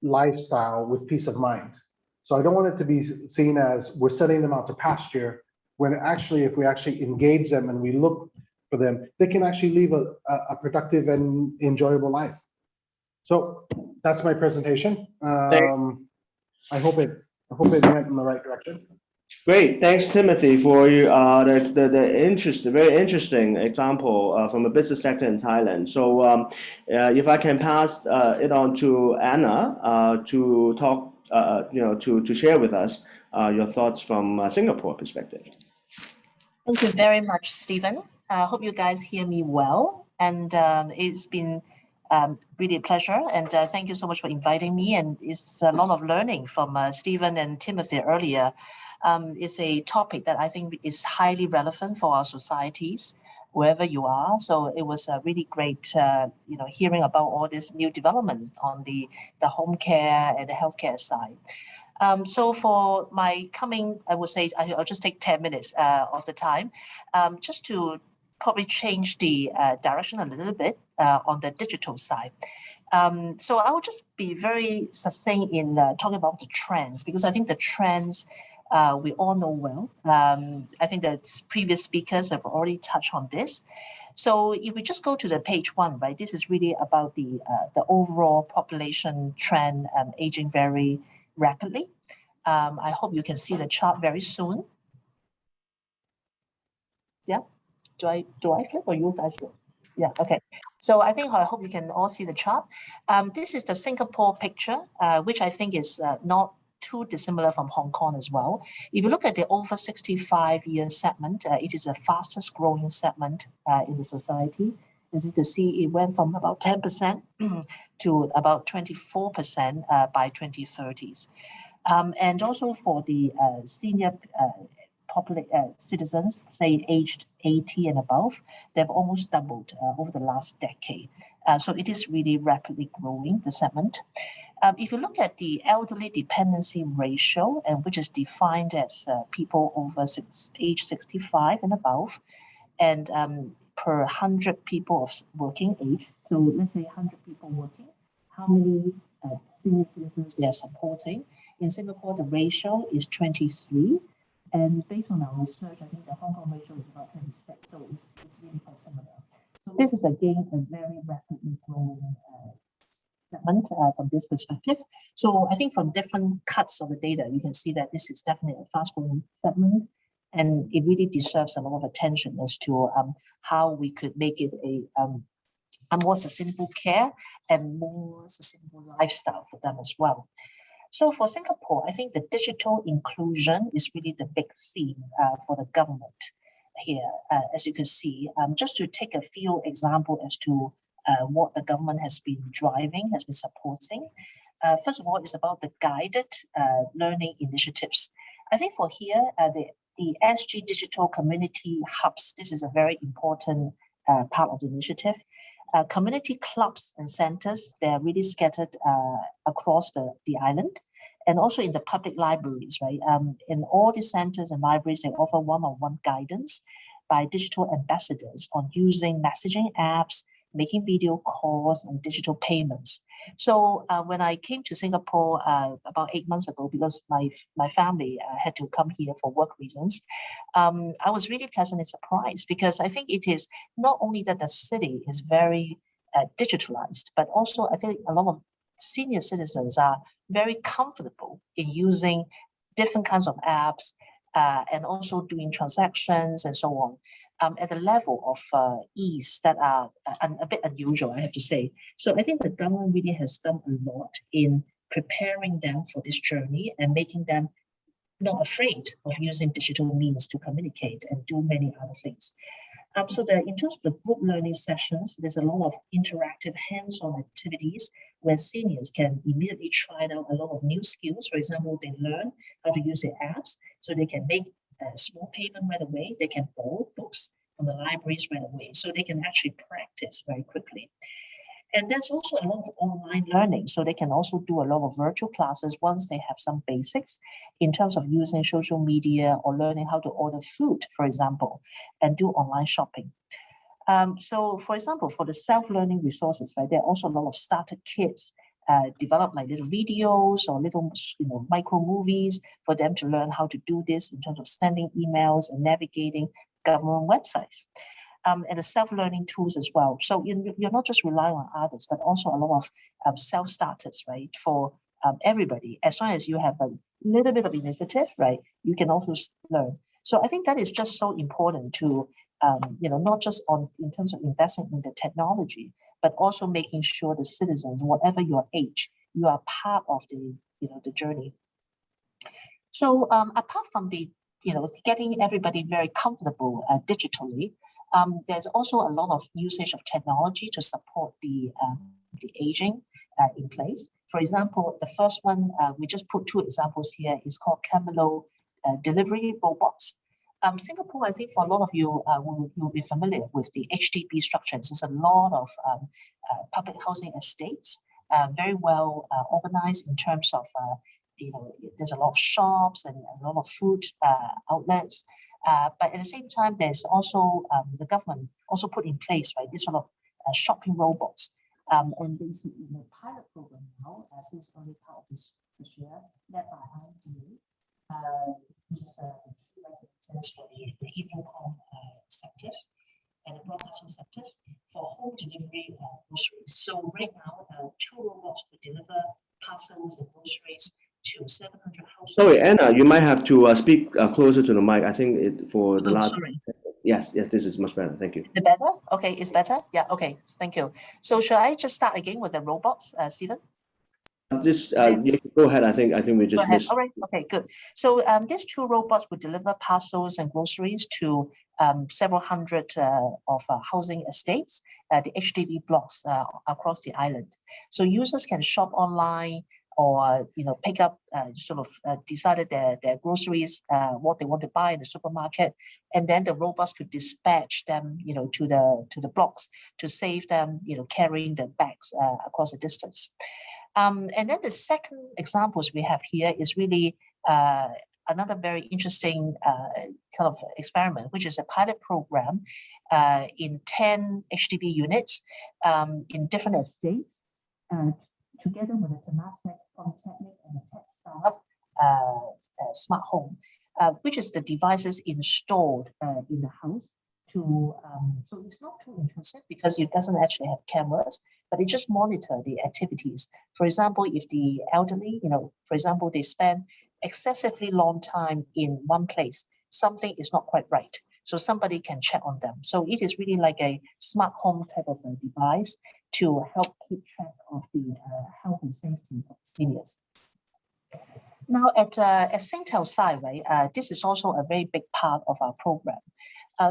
lifestyle with peace of mind. So I don't want it to be seen as we're setting them out to pasture, when actually, if we actually engage them and we look for them, they can actually live a productive and enjoyable life. So that's my presentation. I hope it went in the right direction. Great, thanks, Timothy, for the very interesting example from the business sector in Thailand. So if I can pass it on to Anna to talk, to share with us your thoughts from Singapore perspective. Thank you very much, Stephen. I hope you guys hear me well, and it's been really a pleasure, and thank you so much for inviting me. And it's a lot of learning from Stephen and Timothy earlier. It's a topic that I think is highly relevant for our societies, wherever you are. So it was really great, hearing about all these new developments on the home care and the healthcare side. So for my coming, I would say I'll just take 10 minutes of the time, just to probably change the direction a little bit on the digital side. So I will just be very succinct in talking about the trends, because I think the trends we all know well. I think that previous speakers have already touched on this. So if we just go to the page 1, right, this is really about the overall population trend aging very rapidly. I hope you can see the chart very soon. Yeah. Do I flip or you guys will? Yeah, okay. So I hope you can all see the chart. This is the Singapore picture, which I think is not too dissimilar from Hong Kong as well. If you look at the over 65 years segment, it is the fastest growing segment in the society. As you can see, it went from about 10% to about 24% by 2030s. And also for the senior public citizens, say aged 80 and above, they've almost doubled over the last decade. So it is really rapidly growing, the segment. If you look at the elderly dependency ratio, and which is defined as people over age 65 and above, and per 100 people of working age, so let's say 100 people working, how many senior citizens they are supporting? In Singapore, the ratio is 23. And based on our research, I think the Hong Kong ratio is about 26. So it's really quite similar. So this is again a very rapidly growing segment from this perspective. So I think from different cuts of the data, you can see that this is definitely a fast growing segment. And it really deserves a lot of attention as to how we could make it a more sustainable care and more sustainable lifestyle for them as well. So for Singapore, I think the digital inclusion is really the big theme for the government here, as you can see. Just to take a few examples as to what the government has been driving, has been supporting. First of all, it's about the guided learning initiatives. I think for here, the SG Digital Community Hubs, this is a very important part of the initiative. Community clubs and centers, they're really scattered across the island, and also in the public libraries, right? In all the centers and libraries, they offer one-on-one guidance by digital ambassadors on using messaging apps, making video calls, and digital payments. So when I came to Singapore about 8 months ago, because my family had to come here for work reasons, I was really pleasantly surprised, because I think it is not only that the city is very digitalized, but also I think a lot of senior citizens are very comfortable in using different kinds of apps and also doing transactions and so on. At a level of ease that are a bit unusual, I have to say. So I think the government really has done a lot in preparing them for this journey and making them not afraid of using digital means to communicate and do many other things. So in terms of the group learning sessions, there's a lot of interactive hands-on activities where seniors can immediately try out a lot of new skills. For example, they learn how to use the apps, so they can make a small payment right away. They can borrow books from the libraries right away, so they can actually practice very quickly. And there's also a lot of online learning, so they can also do a lot of virtual classes once they have some basics in terms of using social media or learning how to order food, for example, and do online shopping. So, for example, for the self-learning resources, right, there are also a lot of starter kits develop like little videos or little micro movies for them to learn how to do this in terms of sending emails and navigating government websites. And the self-learning tools as well. So you're not just relying on others, but also a lot of self-starters, right, for everybody. As long as you have a little bit of initiative, right, you can also learn. So I think that is just so important to, not just in terms of investing in the technology, but also making sure the citizens, whatever your age, you are part of the journey. So apart from the getting everybody very comfortable digitally, there's also a lot of usage of technology to support the aging in place. For example, the first one, we just put 2 examples here, is called Camelo delivery robots. Singapore, I think for a lot of you will be familiar with the HDB structures. There's a lot of public housing estates, very well organized in terms of there's a lot of shops and a lot of food outlets. But at the same time, there's also the government also put in place, right, this sort of shopping robots. And basically in the pilot program now, since early part of this year, led by IMDA, which is a key representatives for the Infocom sectors and the broadcasting sectors for home delivery groceries. So right now, 2 robots will deliver parcels and groceries to 700 households. Sorry, Anna, you might have to speak closer to the mic. I think for the last. Sorry. Yes, this is much better. Thank you. Is it better? Okay, it's better? Yeah, okay, thank you. So should I just start again with the robots, Stephen? Just you go ahead. I think we just missed. All right. Okay, good. So these two robots would deliver parcels and groceries to several hundred of housing estates, the HDB blocks across the island. So users can shop online or pick up decided their groceries, what they want to buy in the supermarket, and then the robots could dispatch them to the blocks to save them carrying the bags across the distance. And then the second examples we have here is really another very interesting kind of experiment, which is a pilot program in 10 HDB units in different estates, together with a Temasek Polytechnic and a tech startup smart home, which is the devices installed in the house to, so it's not too intrusive because it doesn't actually have cameras, but it just monitor the activities. For example, if the elderly, for example, they spend excessively long time in one place, something is not quite right. So somebody can check on them. So it is really like a smart home type of a device to help keep track of the health and safety of seniors. Now at Singtel side, right, this is also a very big part of our program.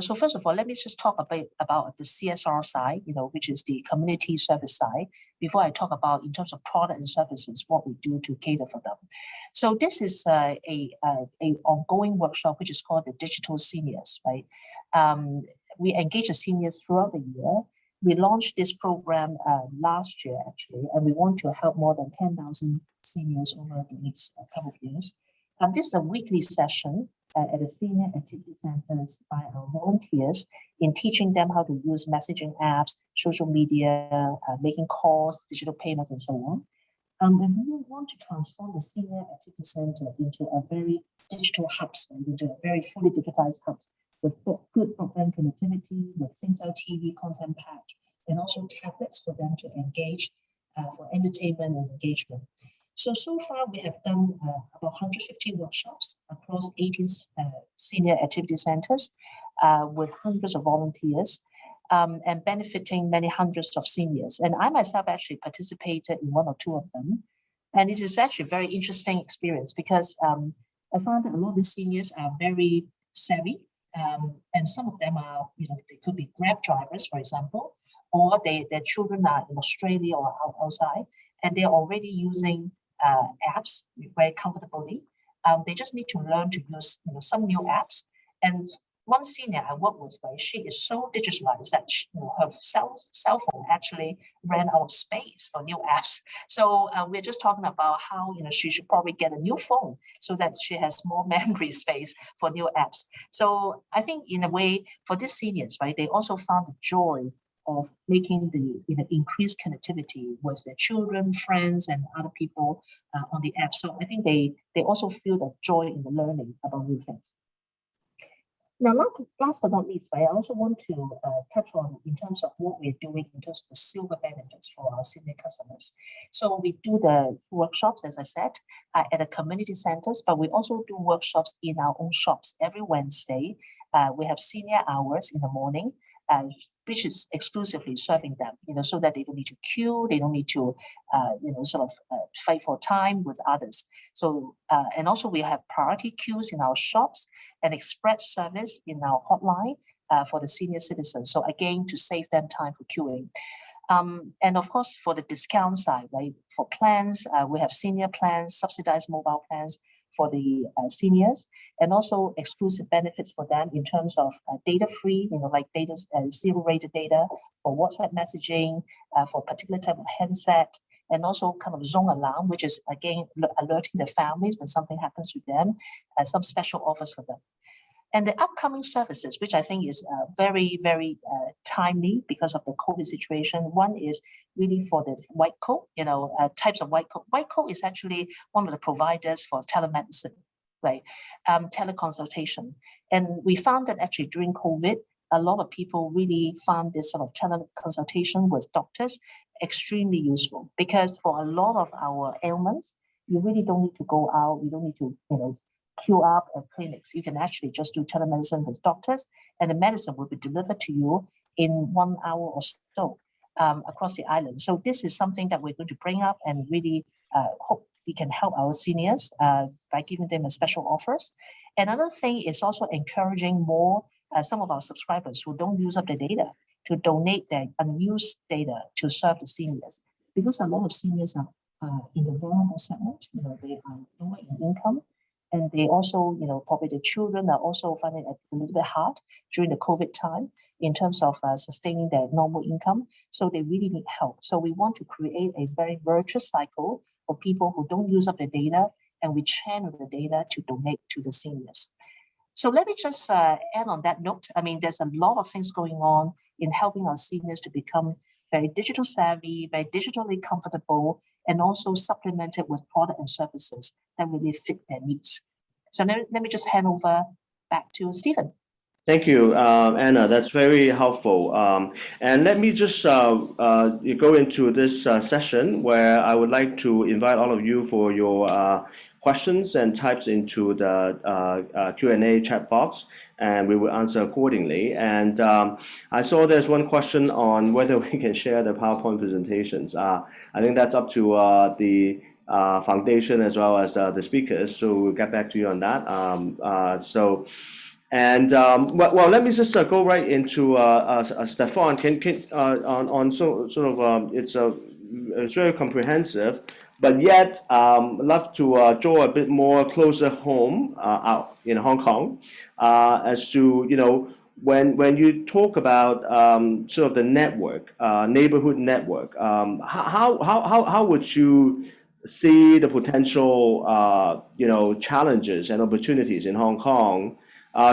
So first of all, let me just talk a bit about the CSR side, which is the community service side, before I talk about in terms of product and services, what we do to cater for them. So this is a ongoing workshop, which is called the Digital Seniors, right? We engage the seniors throughout the year. We launched this program last year, actually, and we want to help more than 10,000 seniors over the next couple of years. This is a weekly session at the senior activity centers by our volunteers in teaching them how to use messaging apps, social media, making calls, digital payments, and so on. And we want to transform the senior activity center into a very digital hub, into a very fully digitized hub with good broadband connectivity, with Singtel TV content pack, and also tablets for them to engage for entertainment and engagement. So far we have done about 150 workshops across 18 senior activity centers with hundreds of volunteers and benefiting many hundreds of seniors. And I myself actually participated in one or two of them. And it is actually a very interesting experience because I found that a lot of the seniors are very savvy. And some of them are, they could be Grab drivers, for example, or their children are in Australia or outside, and they're already using apps very comfortably. They just need to learn to use some new apps. And one senior I work with, right, she is so digitalized that her cell phone actually ran out of space for new apps. So we're just talking about how she should probably get a new phone so that she has more memory space for new apps. So I think in a way for these seniors, right, they also found the joy of making the increased connectivity with their children, friends, and other people on the app. So I think they also feel the joy in the learning about new things. Now, last but not least, right, I also want to touch on in terms of what we're doing in terms of the silver benefits for our senior customers. So we do the workshops, as I said, at the community centers, but we also do workshops in our own shops every Wednesday. We have senior hours in the morning, which is exclusively serving them, so that they don't need to queue, they don't need to, fight for time with others. So, and also we have priority queues in our shops and express service in our hotline for the senior citizens. So again, to save them time for queuing. And of course, for the discount side, right, for plans, we have senior plans, subsidized mobile plans for the seniors, and also exclusive benefits for them in terms of data free, like data, zero rated data for WhatsApp messaging, for particular type of handset, and also kind of zone alarm, which is again alerting the families when something happens to them, some special offers for them. And the upcoming services, which I think is very, very timely because of the COVID situation. One is really for the white coat, types of white coat. White coat is actually one of the providers for telemedicine, right? Teleconsultation. And we found that actually during COVID, a lot of people really found this sort of teleconsultation with doctors extremely useful because for a lot of our ailments, you really don't need to go out. You don't need to, queue up at clinics. You can actually just do telemedicine with doctors, and the medicine will be delivered to you in 1 hour or so across the island. So this is something that we're going to bring up and really hope we can help our seniors by giving them a special offers. Another thing is also encouraging more some of our subscribers who don't use up the data to donate their unused data to serve the seniors, because a lot of seniors are in the vulnerable segment. They are lower in income, and they also, probably the children are also finding it a little bit hard during the COVID time in terms of sustaining their normal income. So they really need help. So we want to create a very virtuous cycle for people who don't use up the data, and we channel the data to donate to the seniors. So let me just end on that note. I mean, there's a lot of things going on in helping our seniors to become very digital savvy, very digitally comfortable, and also supplemented with product and services that really fit their needs. So let me just hand over back to Stephen. Thank you, Anna. That's very helpful. And let me just go into this session where I would like to invite all of you for your questions and types into the Q&A chat box, and we will answer accordingly. And I saw there's one question on whether we can share the PowerPoint presentations. I think that's up to the foundation as well as the speakers, so we'll get back to you on that. Well, let me just go right into Stefan. On sort of it's very comprehensive, but yet love to draw a bit more closer home out in Hong Kong as to when you talk about sort of the network, neighborhood network. How would you see the potential challenges and opportunities in Hong Kong?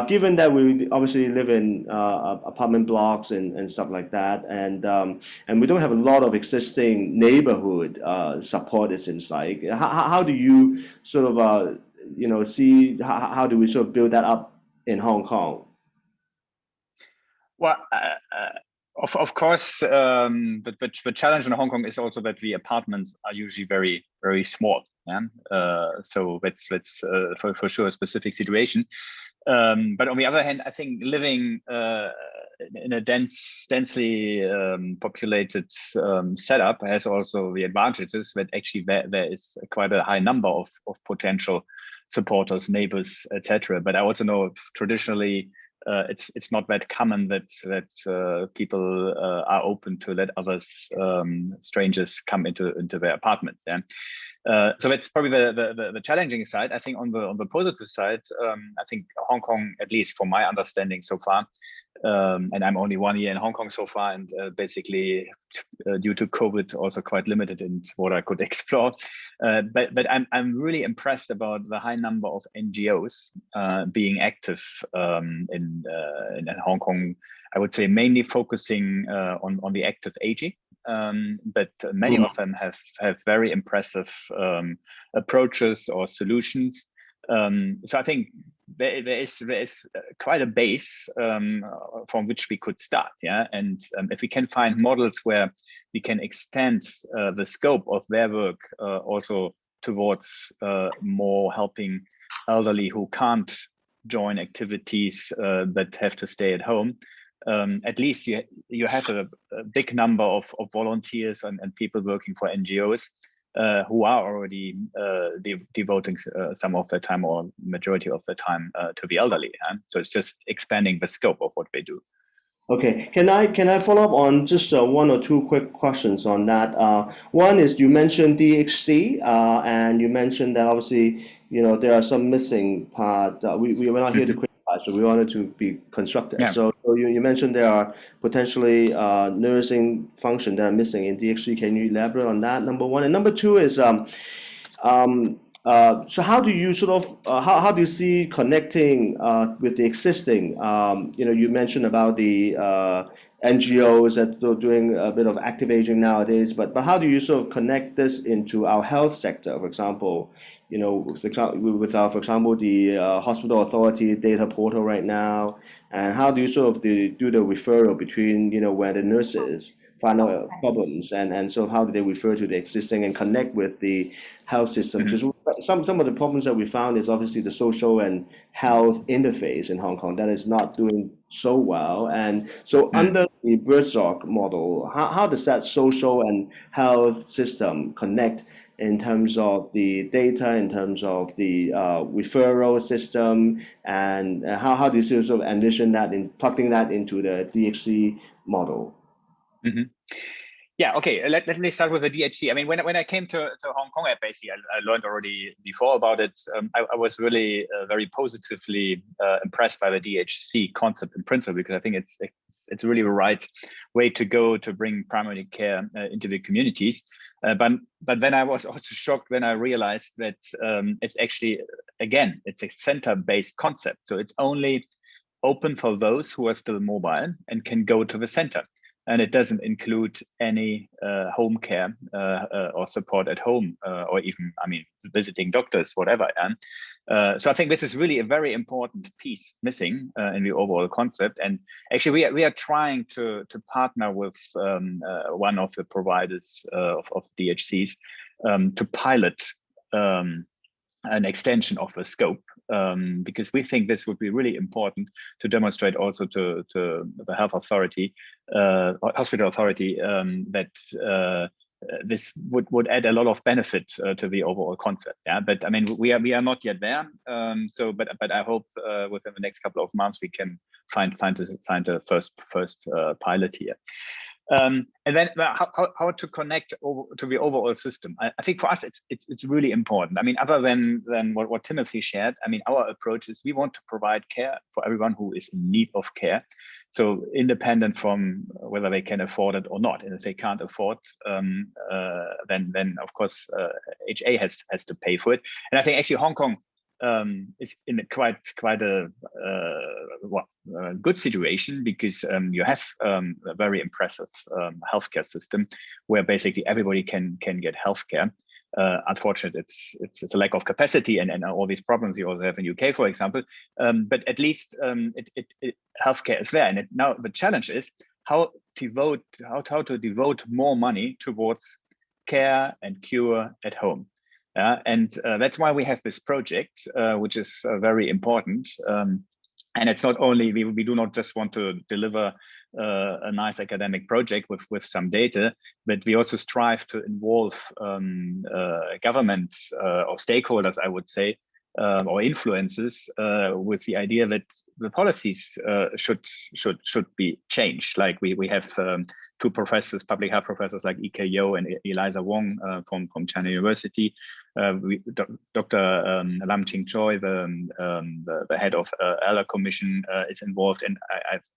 Given that we obviously live in apartment blocks and stuff like that, and we don't have a lot of existing neighborhood support, it seems like. How do you sort of see how do we sort of build that up in Hong Kong? Well, of course, but the challenge in Hong Kong is also that the apartments are usually very, very small. Yeah? So that's for sure a specific situation. But on the other hand, I think living in a densely populated setup has also the advantages that actually there is quite a high number of potential supporters, neighbors, etc. But I also know traditionally it's not that common that people are open to let others, strangers, come into their apartments. Yeah? So that's probably the challenging side. I think on the positive side, I think Hong Kong, at least from my understanding so far, and I'm only 1 year in Hong Kong so far, and basically due to COVID also quite limited in what I could explore. But I'm really impressed about the high number of NGOs being active in Hong Kong. I would say mainly focusing on the active aging. But many of them have very impressive approaches or solutions. So I think there is quite a base from which we could start. Yeah, and if we can find models where we can extend the scope of their work also towards more helping elderly who can't join activities but have to stay at home. At least you have a big number of volunteers and people working for NGOs who are already devoting some of their time or majority of their time to the elderly. So it's just expanding the scope of what they do. Okay, can I follow up on just one or two quick questions on that? One is you mentioned DHC, and you mentioned that obviously there are some missing part. We were not here to criticize, so we wanted to be constructive. Yeah. So you mentioned there are potentially nursing function that are missing in DHC. Can you elaborate on that? Number one, and number two is so how do you sort of how do you see connecting with the existing? You mentioned about the NGOs that are doing a bit of active aging nowadays, but how do you sort of connect this into our health sector, for example? With our, for example, the hospital authority data portal right now, and how do you sort of do the referral between where the nurses find out problems and so how do they refer to the existing and connect with the health system? Because some of the problems that we found is obviously the social and health interface in Hong Kong that is not doing so well, and so under the Birdsong model, how does that social and health system connect in terms of the data, in terms of the referral system, and how do you sort of envision that in plugging that into the DHC model? Mm-hmm. Yeah, okay. Let me start with the DHC. I mean, when I came to Hong Kong, I learned already before about it. I was really very positively impressed by the DHC concept and principle, because I think it's really the right way to go to bring primary care into the communities. But then I was also shocked when I realized that it's actually, again, it's a center-based concept. So it's only open for those who are still mobile and can go to the center. And it doesn't include any home care or support at home, or even, I mean, visiting doctors, whatever. So I think this is really a very important piece missing in the overall concept. And actually, we are trying to partner with one of the providers of DHCs to pilot an extension of the scope, because we think this would be really important to demonstrate also to the health authority, hospital authority, that this would add a lot of benefit to the overall concept. Yeah, but I mean, we are not yet there. But I hope within the next couple of months we can find a first pilot here. And then how to connect to the overall system. I think for us it's really important. I mean, other than what Timothy shared, I mean, our approach is we want to provide care for everyone who is in need of care. So independent from whether they can afford it or not. And if they can't afford, then of course HA has to pay for it. And I think actually Hong Kong is in quite a good situation, because you have a very impressive healthcare system where basically everybody can get healthcare. Unfortunately, it's a lack of capacity and all these problems you also have in UK, for example. But at least healthcare is there. And now the challenge is how to devote more money towards care and cure at home. And that's why we have this project, which is very important. And it's not only, we do not just want to deliver a nice academic project with some data, but we also strive to involve governments or stakeholders, I would say, or influences, with the idea that the policies should be changed. Like we have two professors, public health professors like Ike Yo and Eliza Wong from China University. Dr. Lam Ching Choi, the head of ELA Commission, is involved, and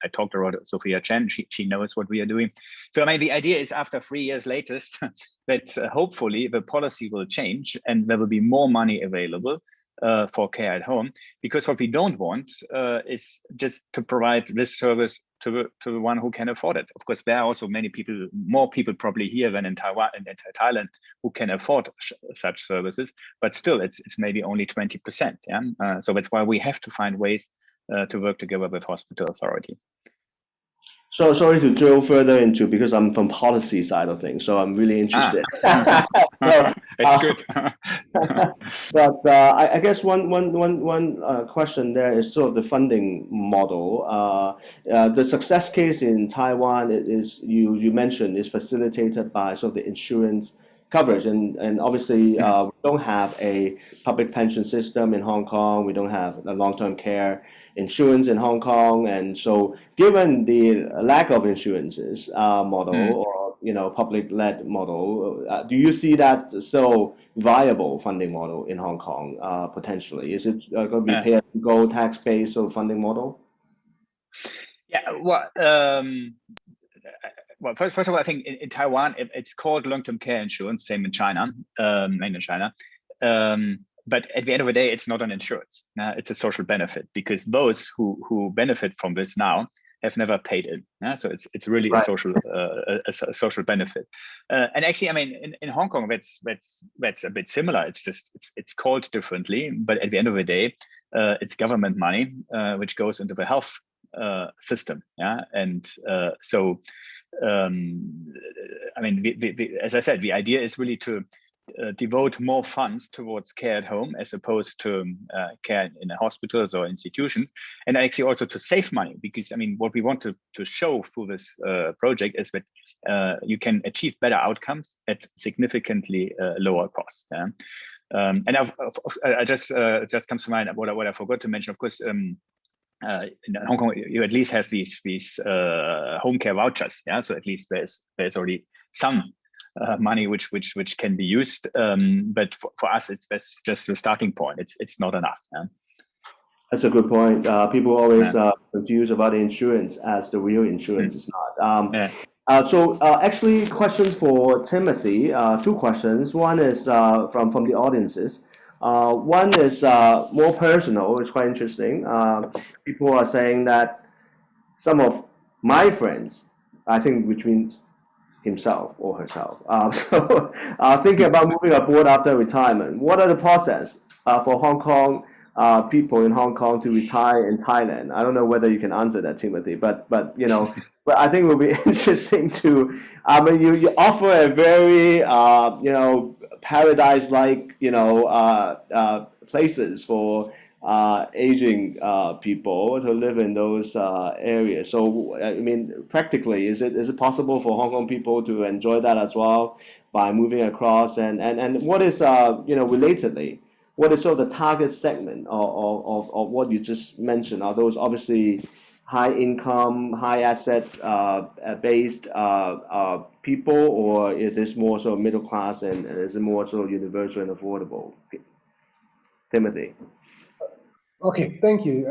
I talked about Sophia Chen. She knows what we are doing. So I mean, the idea is after 3 years latest that hopefully the policy will change and there will be more money available for care at home, because what we don't want is just to provide this service to the one who can afford it. Of course, there are also more people probably here than in Taiwan and Thailand who can afford such services, but still it's maybe only 20%. Yeah, so that's why we have to find ways to work together with hospital authority. So sorry to drill further into, because I'm from policy side of things, so I'm really interested. It's good. But I guess one question there is sort of the funding model. The success case in Taiwan is you mentioned is facilitated by sort of the insurance coverage, and obviously we don't have a public pension system in Hong Kong. We don't have a long-term care insurance in Hong Kong, and so given the lack of insurances model or public-led model, do you see that still viable funding model in Hong Kong potentially? Is it going to be pay-as-you-go tax-based sort of funding model? Yeah, well, first of all, I think in Taiwan it's called long-term care insurance, same in China, mainland China. But at the end of the day, it's not an insurance. It's a social benefit, because those who benefit from this now have never paid in. So it's really a social benefit. And actually, I mean, in Hong Kong, that's a bit similar. It's just it's called differently, but at the end of the day, it's government money which goes into the health system. Yeah, and so I mean, as I said, the idea is really to devote more funds towards care at home as opposed to care in hospitals or institutions, and actually also to save money, because I mean what we want to show through this project is that you can achieve better outcomes at significantly lower cost. And I just comes to mind what I forgot to mention. Of course, in Hong Kong, you at least have these home care vouchers. Yeah, so at least there's already some money which can be used. But for us, that's just a starting point. It's not enough. Yeah? That's a good point. People always confuse about the insurance as the real insurance is not. So actually, questions for Timothy. Two questions. One is from the audiences. One is more personal. It's quite interesting. People are saying that some of my friends, I think, which means himself or herself, thinking about moving abroad after retirement. What are the process for Hong Kong people in Hong Kong to retire in Thailand? I don't know whether you can answer that, Timothy, but you know, but I think it will be interesting to. I mean, you offer a very you know, paradise-like, you know, places for aging people to live in those areas. So I mean, practically, is it possible for Hong Kong people to enjoy that as well by moving across? And what is you know, relatedly, what is sort of the target segment of what you just mentioned? Are those obviously high income, high asset based people, or is this more sort of middle class, and is it more sort of universal and affordable? Timothy. Okay, thank you.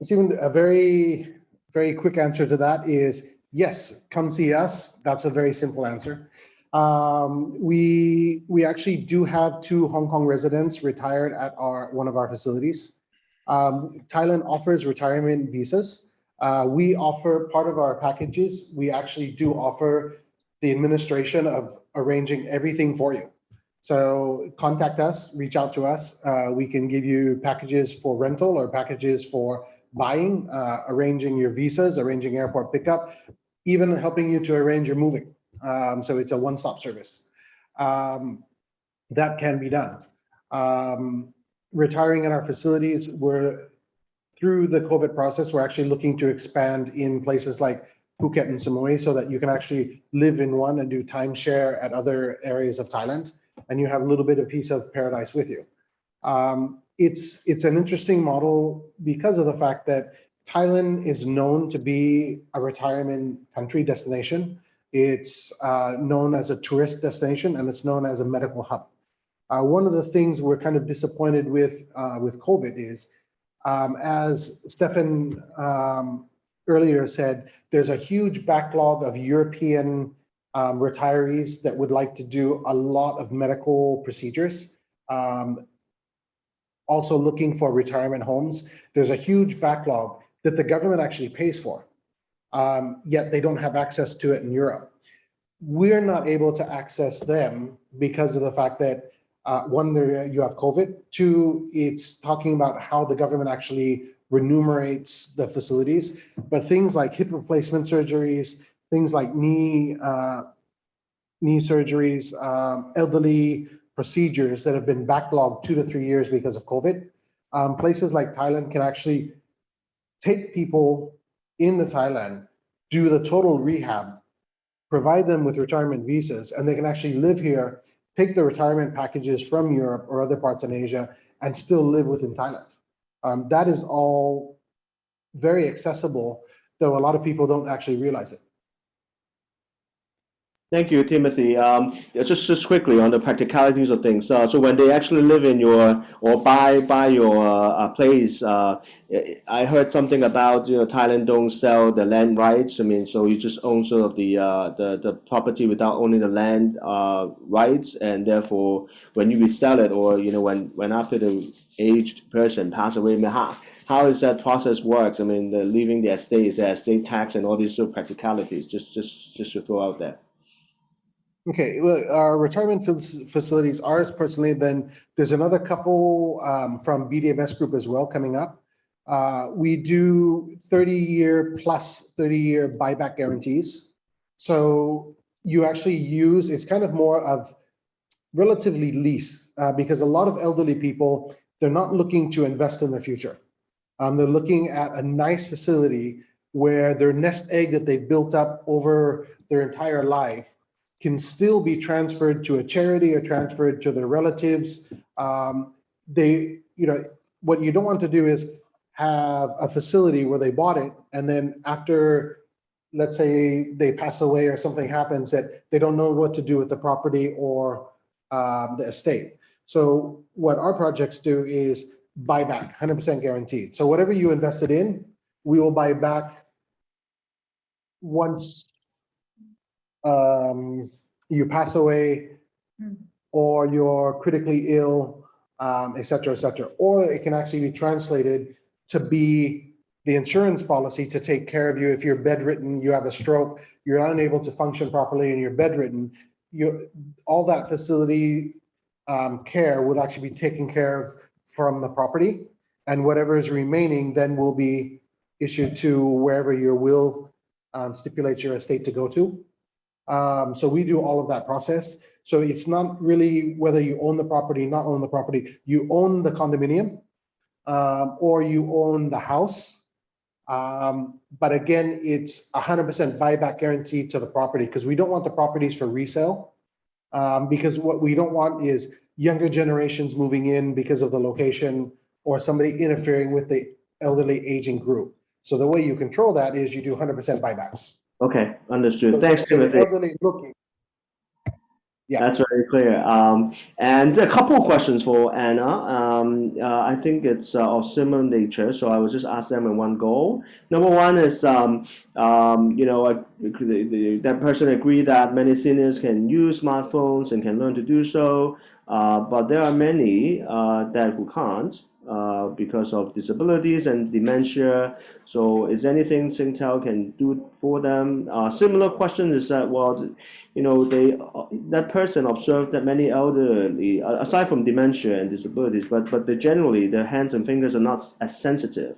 Stephen, a very quick answer to that is yes, come see us. That's a very simple answer. We actually do have 2 Hong Kong residents retired at one of our facilities. Thailand offers retirement visas. We offer part of our packages. We actually do offer the administration of arranging everything for you. So contact us, reach out to us. We can give you packages for rental or packages for buying, arranging your visas, arranging airport pickup, even helping you to arrange your moving. So it's a one-stop service. That can be done. Retiring in our facilities, through the COVID process, we're actually looking to expand in places like Phuket and Samui so that you can actually live in one and do timeshare at other areas of Thailand, and you have a little bit of piece of paradise with you. It's an interesting model because of the fact that Thailand is known to be a retirement country destination. It's known as a tourist destination, and it's known as a medical hub. One of the things we're kind of disappointed with COVID is, as Stefan earlier said, there's a huge backlog of European retirees that would like to do a lot of medical procedures. Also looking for retirement homes. There's a huge backlog that the government actually pays for, yet they don't have access to it in Europe. We're not able to access them because of the fact that one, you have COVID. 2, it's talking about how the government actually remunerates the facilities. But things like hip replacement surgeries, things like knee surgeries, elderly procedures that have been backlogged 2 to 3 years because of COVID. Places like Thailand can actually take people into Thailand, do the total rehab, provide them with retirement visas, and they can actually live here, take the retirement packages from Europe or other parts in Asia, and still live within Thailand. That is all very accessible, though a lot of people don't actually realize it. Thank you, Timothy. Just quickly on the practicalities of things. So when they actually live in your or buy your place, I heard something about, you know, Thailand don't sell the land rights. I mean, so you just own sort of the property without owning the land rights, and therefore when you resell it, or you know, when after the aged person pass away, I mean, how is that process works? I mean, leaving the estate, is there estate tax and all these sort of practicalities? Just to throw out there. Okay, well, our retirement facilities, ours personally, then there's another couple from BDMS Group as well coming up. We do 30-year plus 30-year buyback guarantees. So you actually use, it's kind of more of relatively lease because a lot of elderly people, they're not looking to invest in the future. They're looking at a nice facility where their nest egg that they've built up over their entire life can still be transferred to a charity or transferred to their relatives. What you don't want to do is have a facility where they bought it and then after, let's say they pass away or something happens, that they don't know what to do with the property or the estate. So what our projects do is buy back, 100% guaranteed. So whatever you invested in, we will buy back once you pass away or you're critically ill, et cetera, et cetera. Or it can actually be translated to be the insurance policy to take care of you if you're bedridden, you have a stroke, you're unable to function properly and you're bedridden. All that facility care would actually be taken care of from the property, and whatever is remaining then will be issued to wherever your will stipulates your estate to go to. So we do all of that process. So it's not really whether you own the property, not own the property. You own the condominium or you own the house. But again, it's 100% buyback guarantee to the property because we don't want the properties for resale. Because what we don't want is younger generations moving in because of the location or somebody interfering with the elderly aging group. So the way you control that is you do 100% buybacks. Okay, understood. So Thanks, Timothy. the elderly looking. Yeah. That's very clear. And a couple of questions for Anna. I think it's of similar nature, so I will just ask them in one go. Number one is, that person agreed that many seniors can use smartphones and can learn to do so, but there are many who can't because of disabilities and dementia. So is anything Singtel can do for them? Similar question is that, that person observed that many elderly, aside from dementia and disabilities, but generally their hands and fingers are not as sensitive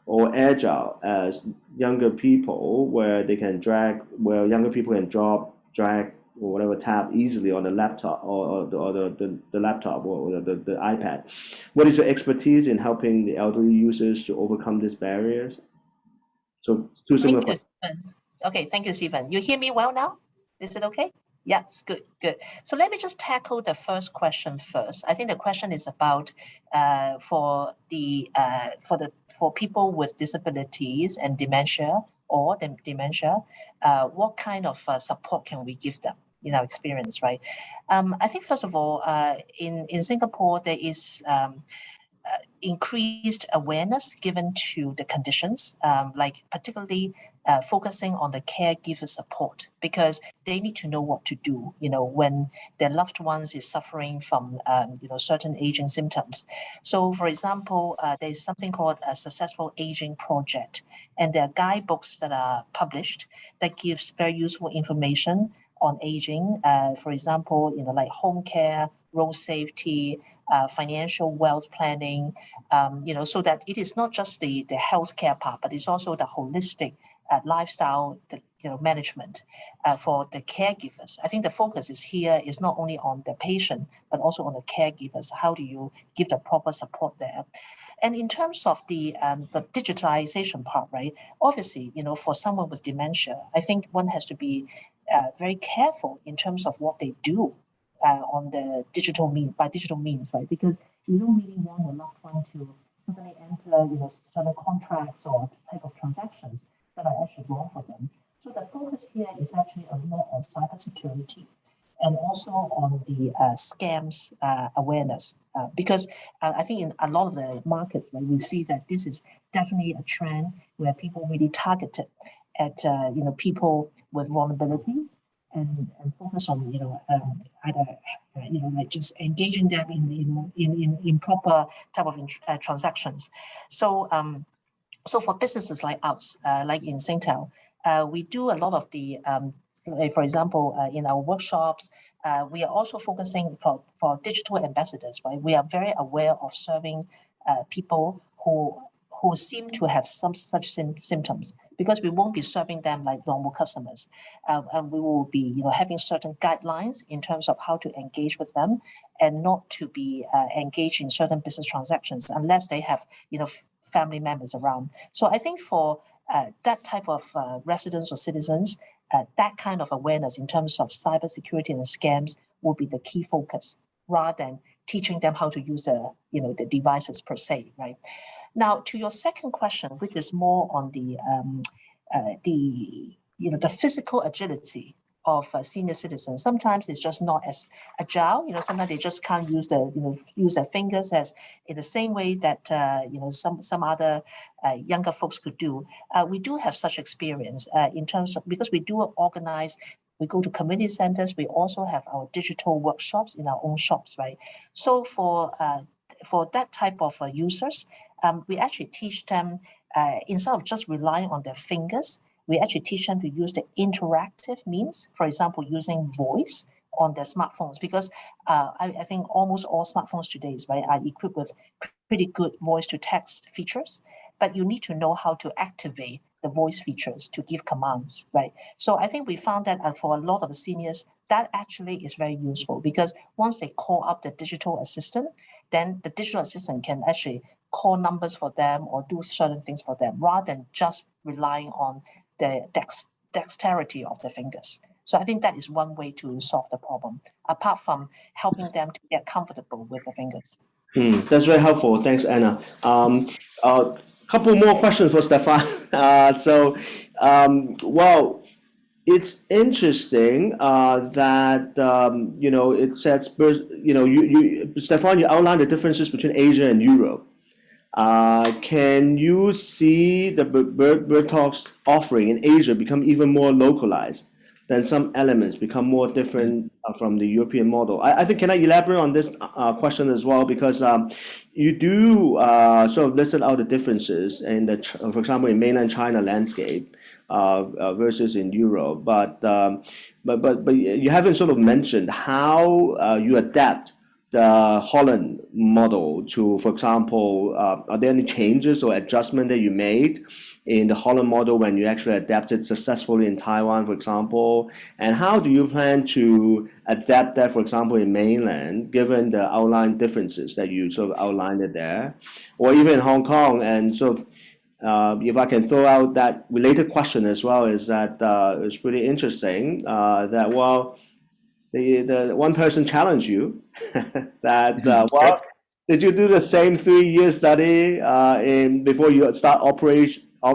or agile as younger people, where younger people can drag, or whatever, tap easily on the laptop or the laptop or the iPad. What is your expertise in helping the elderly users to overcome these barriers? So two similar questions. Okay, thank you, Stephen. You hear me well now? Is it okay? Yes, good. So let me just tackle the first question first. I think the question is about for people with disabilities and dementia what kind of support can we give them in our experience, right? I think first of all, in Singapore there is increased awareness given to the conditions, like particularly focusing on the caregiver support, because they need to know what to do, when their loved ones is suffering from, certain aging symptoms. So for example, there's something called a Successful Aging Project, and there are guidebooks that are published that gives very useful information on aging. For example, like home care, road safety, financial wealth planning, so that it is not just the healthcare part, but it's also the holistic lifestyle, management for the caregivers. I think the focus is not only on the patient, but also on the caregivers. How do you give the proper support there? And in terms of the digitalization part, right? Obviously, for someone with dementia, I think one has to be very careful in terms of what they do on the digital means, right? Because you don't really want your loved one to suddenly enter, certain contracts or type of transactions that are actually wrong for them. So the focus here is actually a lot on cybersecurity and also on the scams awareness, because I think in a lot of the markets, like, we see that this is definitely a trend where people really targeted at people with vulnerabilities and focus on either like just engaging them in proper type of transactions. So so for businesses like us, like in Singtel, we do a lot of the for example, in our workshops, we are also focusing for digital ambassadors, right? We are very aware of serving people who seem to have some such symptoms, because we won't be serving them like normal customers. And we will be, having certain guidelines in terms of how to engage with them and not to be engaged in certain business transactions unless they have, family members around. So I think for that type of residents or citizens, that kind of awareness in terms of cybersecurity and scams will be the key focus, rather than teaching them how to use the devices per se, right? Now, to your second question, which is more on the physical agility of senior citizens. Sometimes it's just not as agile. Sometimes they just can't use their fingers as in the same way that some other younger folks could do. We do have such experience in terms of, because we do organize. We go to community centers. We also have our digital workshops in our own shops, right? So for that type of users, we actually teach them, instead of just relying on their fingers, we actually teach them to use the interactive means, for example, using voice on their smartphones, because I think almost all smartphones today are equipped with pretty good voice to text features, but you need to know how to activate the voice features to give commands, right? So I think we found that for a lot of the seniors, that actually is very useful, because once they call up the digital assistant, then the digital assistant can actually call numbers for them or do certain things for them, rather than just relying on the dexterity of the fingers. So I think that is one way to solve the problem, apart from helping them to get comfortable with the fingers. That's very helpful. Thanks, Anna. Couple more questions for Stefan. Well, it's interesting that it says, Stefan, you outlined the differences between Asia and Europe. Can you see the BirdTalk's offering in Asia become even more localized, then some elements become more different from the European model? I think, can I elaborate on this question as well? Because you do sort of listed out the differences in for example, in mainland China landscape versus in Europe, but you haven't sort of mentioned how you adapt the Holland model to, for example, are there any changes or adjustment that you made in the Holland model when you actually adapted successfully in Taiwan, for example? And how do you plan to adapt that, for example, in mainland, given the outline differences that you sort of outlined it there, or even in Hong Kong? And sort of, if I can throw out that related question as well, is that it's pretty interesting that, well, the one person challenged you that, well, did you do the same 3-year study before you start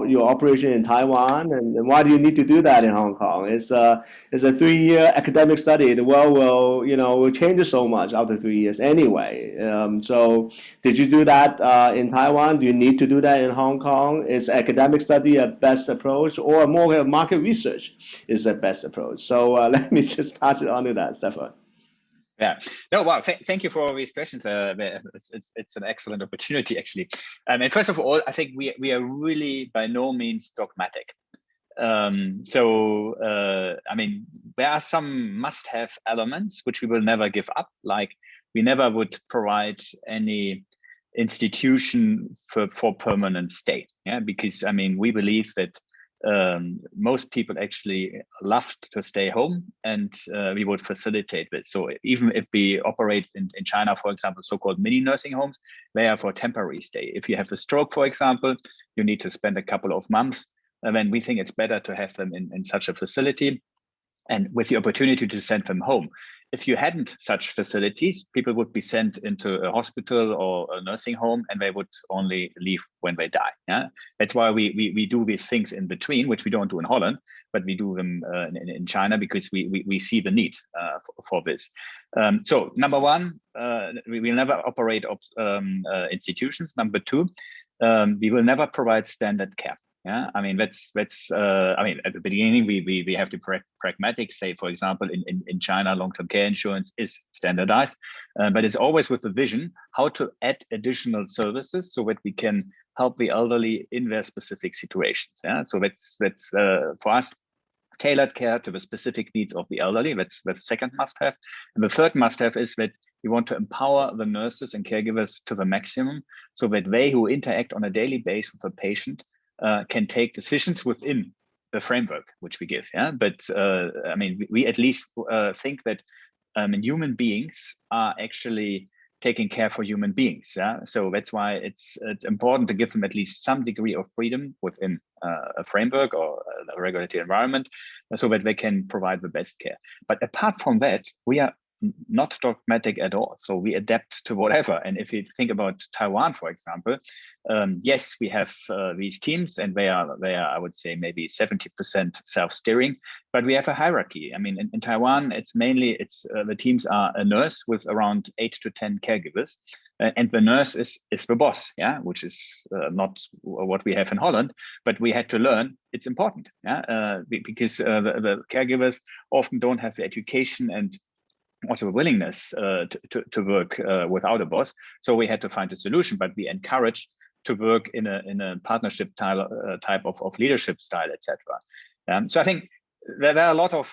your operation in Taiwan? And why do you need to do that in Hong Kong? It's a 3-year academic study. The world will change so much after 3 years anyway. So did you do that in Taiwan? Do you need to do that in Hong Kong? Is academic study a best approach, or more market research is the best approach? So let me just pass it on to that, Stefan. Yeah. No. Wow. Thank you for all these questions. It's an excellent opportunity, actually. And first of all, I think we are really by no means dogmatic. I mean, there are some must-have elements which we will never give up. Like, we never would provide any institution for permanent stay. Yeah, because I mean, we believe that most people actually love to stay home, and we would facilitate this. So even if we operate in China, for example, so-called mini nursing homes, they are for temporary stay. If you have a stroke, for example, you need to spend a couple of months, and then we think it's better to have them in such a facility, and with the opportunity to send them home. If you hadn't such facilities, people would be sent into a hospital or a nursing home, and they would only leave when they die. Yeah, that's why we do these things in between, which we don't do in Holland, but we do them in China, because we see the need for this. So number one, we will never operate institutions. Number two, we will never provide standard care. Yeah, I mean, that's I mean, at the beginning, we have to be pragmatic. Say, for example, in China, long-term care insurance is standardized, but it's always with the vision how to add additional services so that we can help the elderly in their specific situations. Yeah, so that's for us, tailored care to the specific needs of the elderly. That's the second must-have, and the third must-have is that we want to empower the nurses and caregivers to the maximum, so that they who interact on a daily basis with a patient can take decisions within the framework which we give. Yeah, but I mean, we at least think that human beings are actually taking care for human beings. Yeah, so that's why it's important to give them at least some degree of freedom within a framework or a regulatory environment, so that they can provide the best care. But apart from that, we are not dogmatic at all. So we adapt to whatever. And if you think about Taiwan, for example, yes, we have these teams, and they are, I would say, maybe 70% self-steering, but we have a hierarchy. I mean, in Taiwan, it's mainly the teams are a nurse with around 8 to 10 caregivers, and the nurse is the boss, yeah, which is not what we have in Holland, but we had to learn it's important, yeah, because the caregivers often don't have the education and also a willingness to work without a boss. So we had to find a solution, but we encouraged to work in a partnership type of leadership style, etc. So I think there are a lot of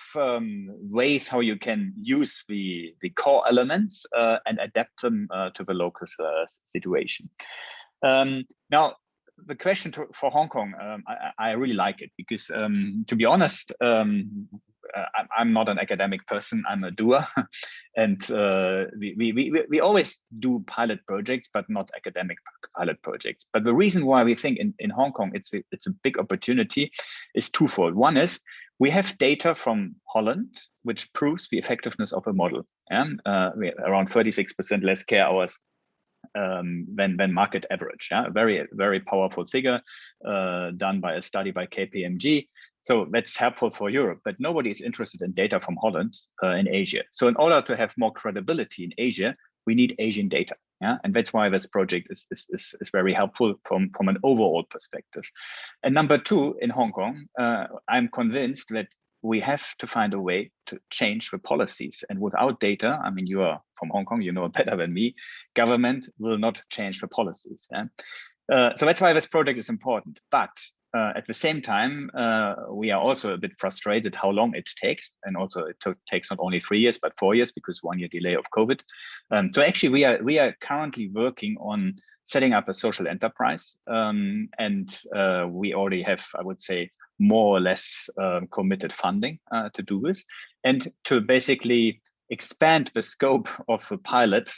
ways how you can use the core elements and adapt them to the local situation. Now, the question for Hong Kong, I really like it because, to be honest, I'm not an academic person. I'm a doer, and we always do pilot projects, but not academic pilot projects. But the reason why we think in Hong Kong it's a big opportunity is twofold. One is we have data from Holland which proves the effectiveness of a model. We have around 36% less care hours than market average. Yeah, a very, very powerful figure done by a study by KPMG. So that's helpful for Europe, but nobody is interested in data from Holland in Asia. So in order to have more credibility in Asia, we need Asian data. Yeah, and that's why this project is very helpful from an overall perspective. And number two, in Hong Kong, I'm convinced that we have to find a way to change the policies. And without data, I mean, you are from Hong Kong, you know better than me, government will not change the policies. Yeah? So that's why this project is important. But at the same time, we are also a bit frustrated how long it takes. And also it takes not only 3 years, but 4 years because 1 year delay of COVID. So actually we are currently working on setting up a social enterprise. And we already have, I would say, more or less committed funding to do this, and to basically expand the scope of the pilot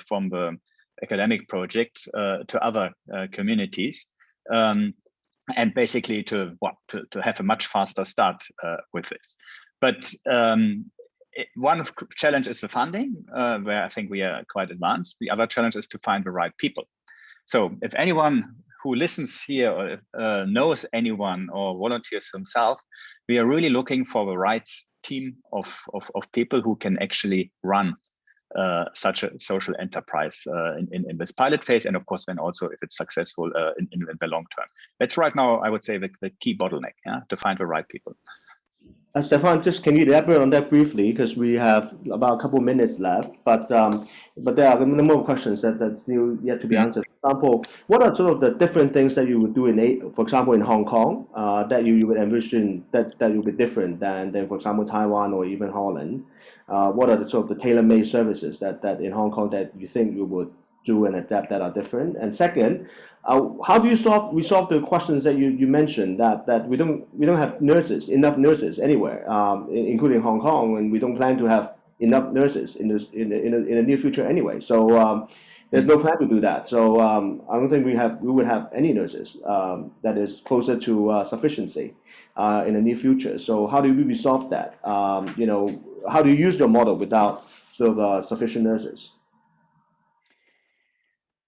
from the academic project to other communities, and basically to have a much faster start with this. But one challenge is the funding, where I think we are quite advanced. The other challenge is to find the right people. So if anyone who listens here or knows anyone or volunteers themselves, we are really looking for the right team of people who can actually run such a social enterprise in this pilot phase, and of course then also if it's successful in the long term. That's right now, I would say, the key bottleneck, yeah, to find the right people. Stefan, just can you elaborate on that briefly, because we have about a couple minutes left, but there are a number of questions that still yet to be answered. For example, what are sort of the different things that you would do for example, in Hong Kong, that you would envision that would be different than, for example, Taiwan or even Holland? What are the sort of the tailor-made services that in Hong Kong that you think you would do and adapt that are different? And second, how do you resolve the questions that you mentioned that we don't have enough nurses anywhere, including Hong Kong, and we don't plan to have enough nurses in the near future anyway. So there's no plan to do that. So I don't think we would have any nurses that is closer to sufficiency in the near future. So how do we resolve that? How do you use your model without sort of sufficient nurses?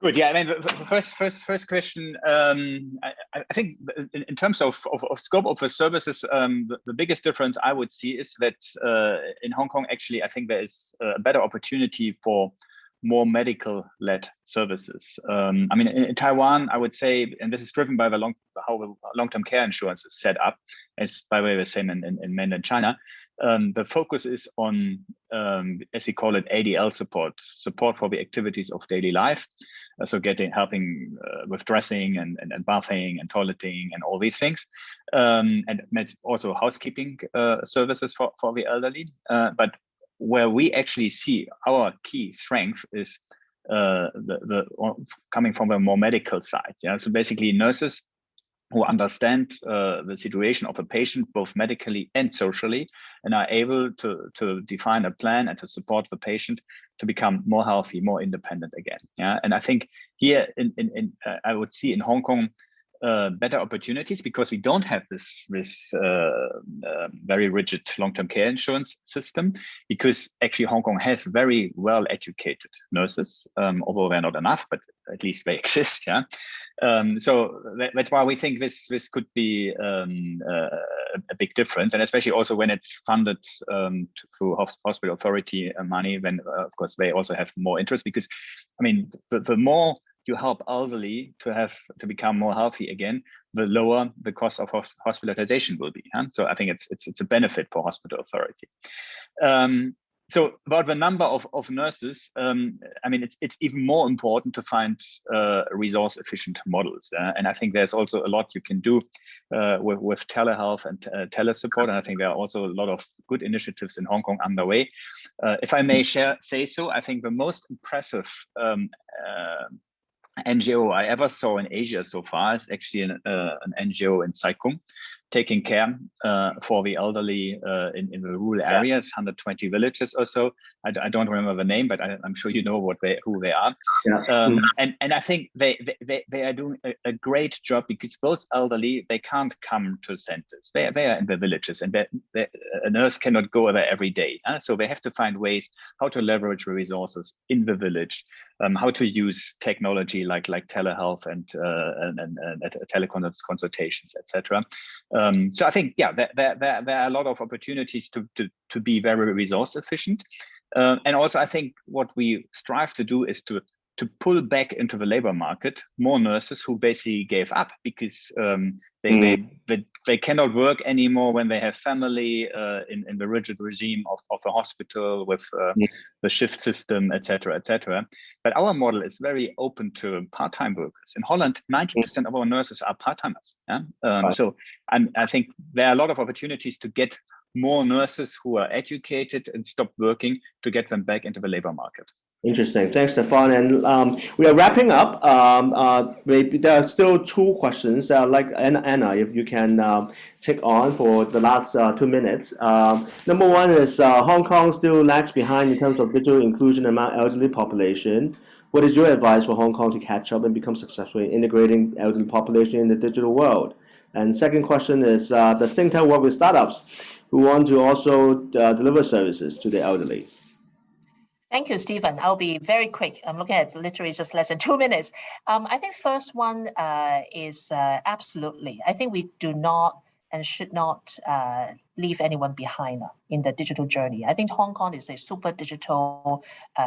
Good. Yeah, I mean, the first question. I think in terms of scope of the services, the biggest difference I would see is that in Hong Kong, actually, I think there is a better opportunity for more medical-led services. I mean, in Taiwan, I would say, and this is driven by how the long-term care insurance is set up. It's by the way the same in mainland China. The focus is on, as we call it, ADL support for the activities of daily life. So helping with dressing and bathing and toileting and all these things. And also housekeeping services for the elderly. But where we actually see our key strength is the coming from a more medical side. Yeah, so basically nurses who understand the situation of a patient, both medically and socially, and are able to define a plan and to support the patient to become more healthy, more independent again. Yeah, and I think here I would see in Hong Kong better opportunities because we don't have this very rigid long-term care insurance system, because actually Hong Kong has very well-educated nurses, although they're not enough, but at least they exist. Yeah. So that's why we think this could be a big difference, and especially also when it's funded through hospital authority money, then of course they also have more interest, because I mean the more you help elderly to become more healthy again, the lower the cost of hospitalization will be. Huh? So I think it's a benefit for hospital authority. So about the number of nurses, I mean, it's even more important to find resource efficient models. And I think there's also a lot you can do with telehealth and telesupport. And I think there are also a lot of good initiatives in Hong Kong underway. If I may say so, I think the most impressive NGO I ever saw in Asia so far is actually an NGO in Sai Kung, taking care for the elderly in the rural areas, 120 villages or so. I don't remember the name, but I'm sure you know who they are. Yeah. And I think they are doing a great job, because those elderly, they can't come to centers. They are in the villages, and a nurse cannot go there every day. So they have to find ways how to leverage the resources in the village, how to use technology like telehealth and teleconsultations, etc. So I think, yeah, there are a lot of opportunities to be very resource efficient. And also, I think what we strive to do is to pull back into the labor market more nurses who basically gave up because they cannot work anymore when they have family in the rigid regime of a hospital with the shift system, etc., etc. But our model is very open to part-time workers. In Holland, 90% of our nurses are part-timers. Yeah? So I think there are a lot of opportunities to get more nurses who are educated and stop working, to get them back into the labor market. Interesting. Thanks, Stefan. And we are wrapping up. Maybe there are still two questions. Like Anna, if you can take on for the last 2 minutes. Number one is Hong Kong still lags behind in terms of digital inclusion among elderly population. What is your advice for Hong Kong to catch up and become successful in integrating elderly population in the digital world? And second question is, does Singtel work with startups who want to also deliver services to the elderly? Thank you, Stephen. I'll be very quick. I'm looking at literally just less than 2 minutes. I think first one is absolutely. I think we do not and should not leave anyone behind in the digital journey. I think Hong Kong is a super digital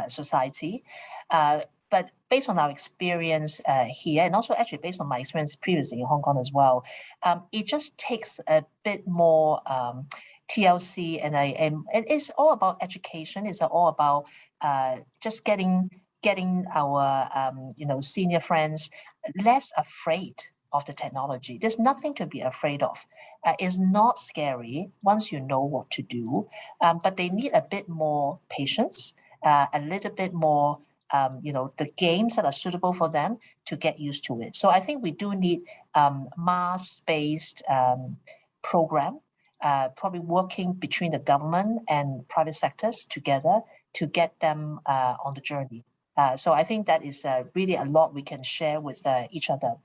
society. But based on our experience here, and also actually based on my experience previously in Hong Kong as well, it just takes a bit more TLC, and it's all about education. It's all about just getting our senior friends less afraid of the technology. There's nothing to be afraid of. It's not scary once you know what to do, but they need a bit more patience, a little bit more the games that are suitable for them to get used to it. So I think we do need mass-based program, probably working between the government and private sectors together to get them on the journey. So I think that is really a lot we can share with each other.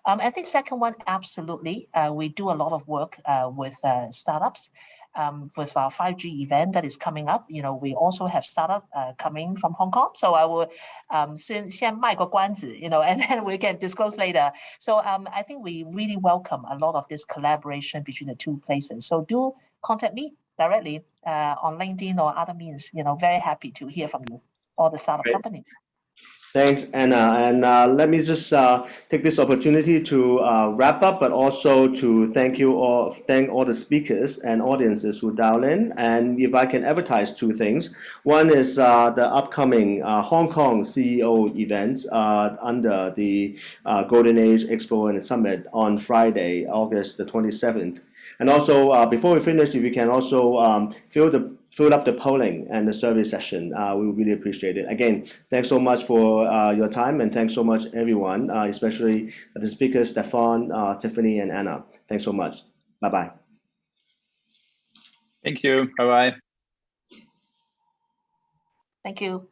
I think second one, absolutely. We do a lot of work with startups. With our 5G event that is coming up, we also have startup coming from Hong Kong. So I will 先卖个关子, and then we can disclose later. So I think we really welcome a lot of this collaboration between the two places. So do contact me directly on LinkedIn or other means. Very happy to hear from you, all the startup companies. Thanks, Anna. And let me just take this opportunity to wrap up, but also to thank all the speakers and audiences who dial in. And if I can advertise two things. One is the upcoming Hong Kong CEO events under the Golden Age Expo and Summit on Friday, August the 27th. And also, before we finish, if you can also fill fill up the polling and the survey session. We would really appreciate it. Again, thanks so much for your time, and thanks so much everyone, especially the speakers, Stefan, Tiffany, and Anna. Thanks so much. Bye-bye. Thank you. Bye-bye. Thank you.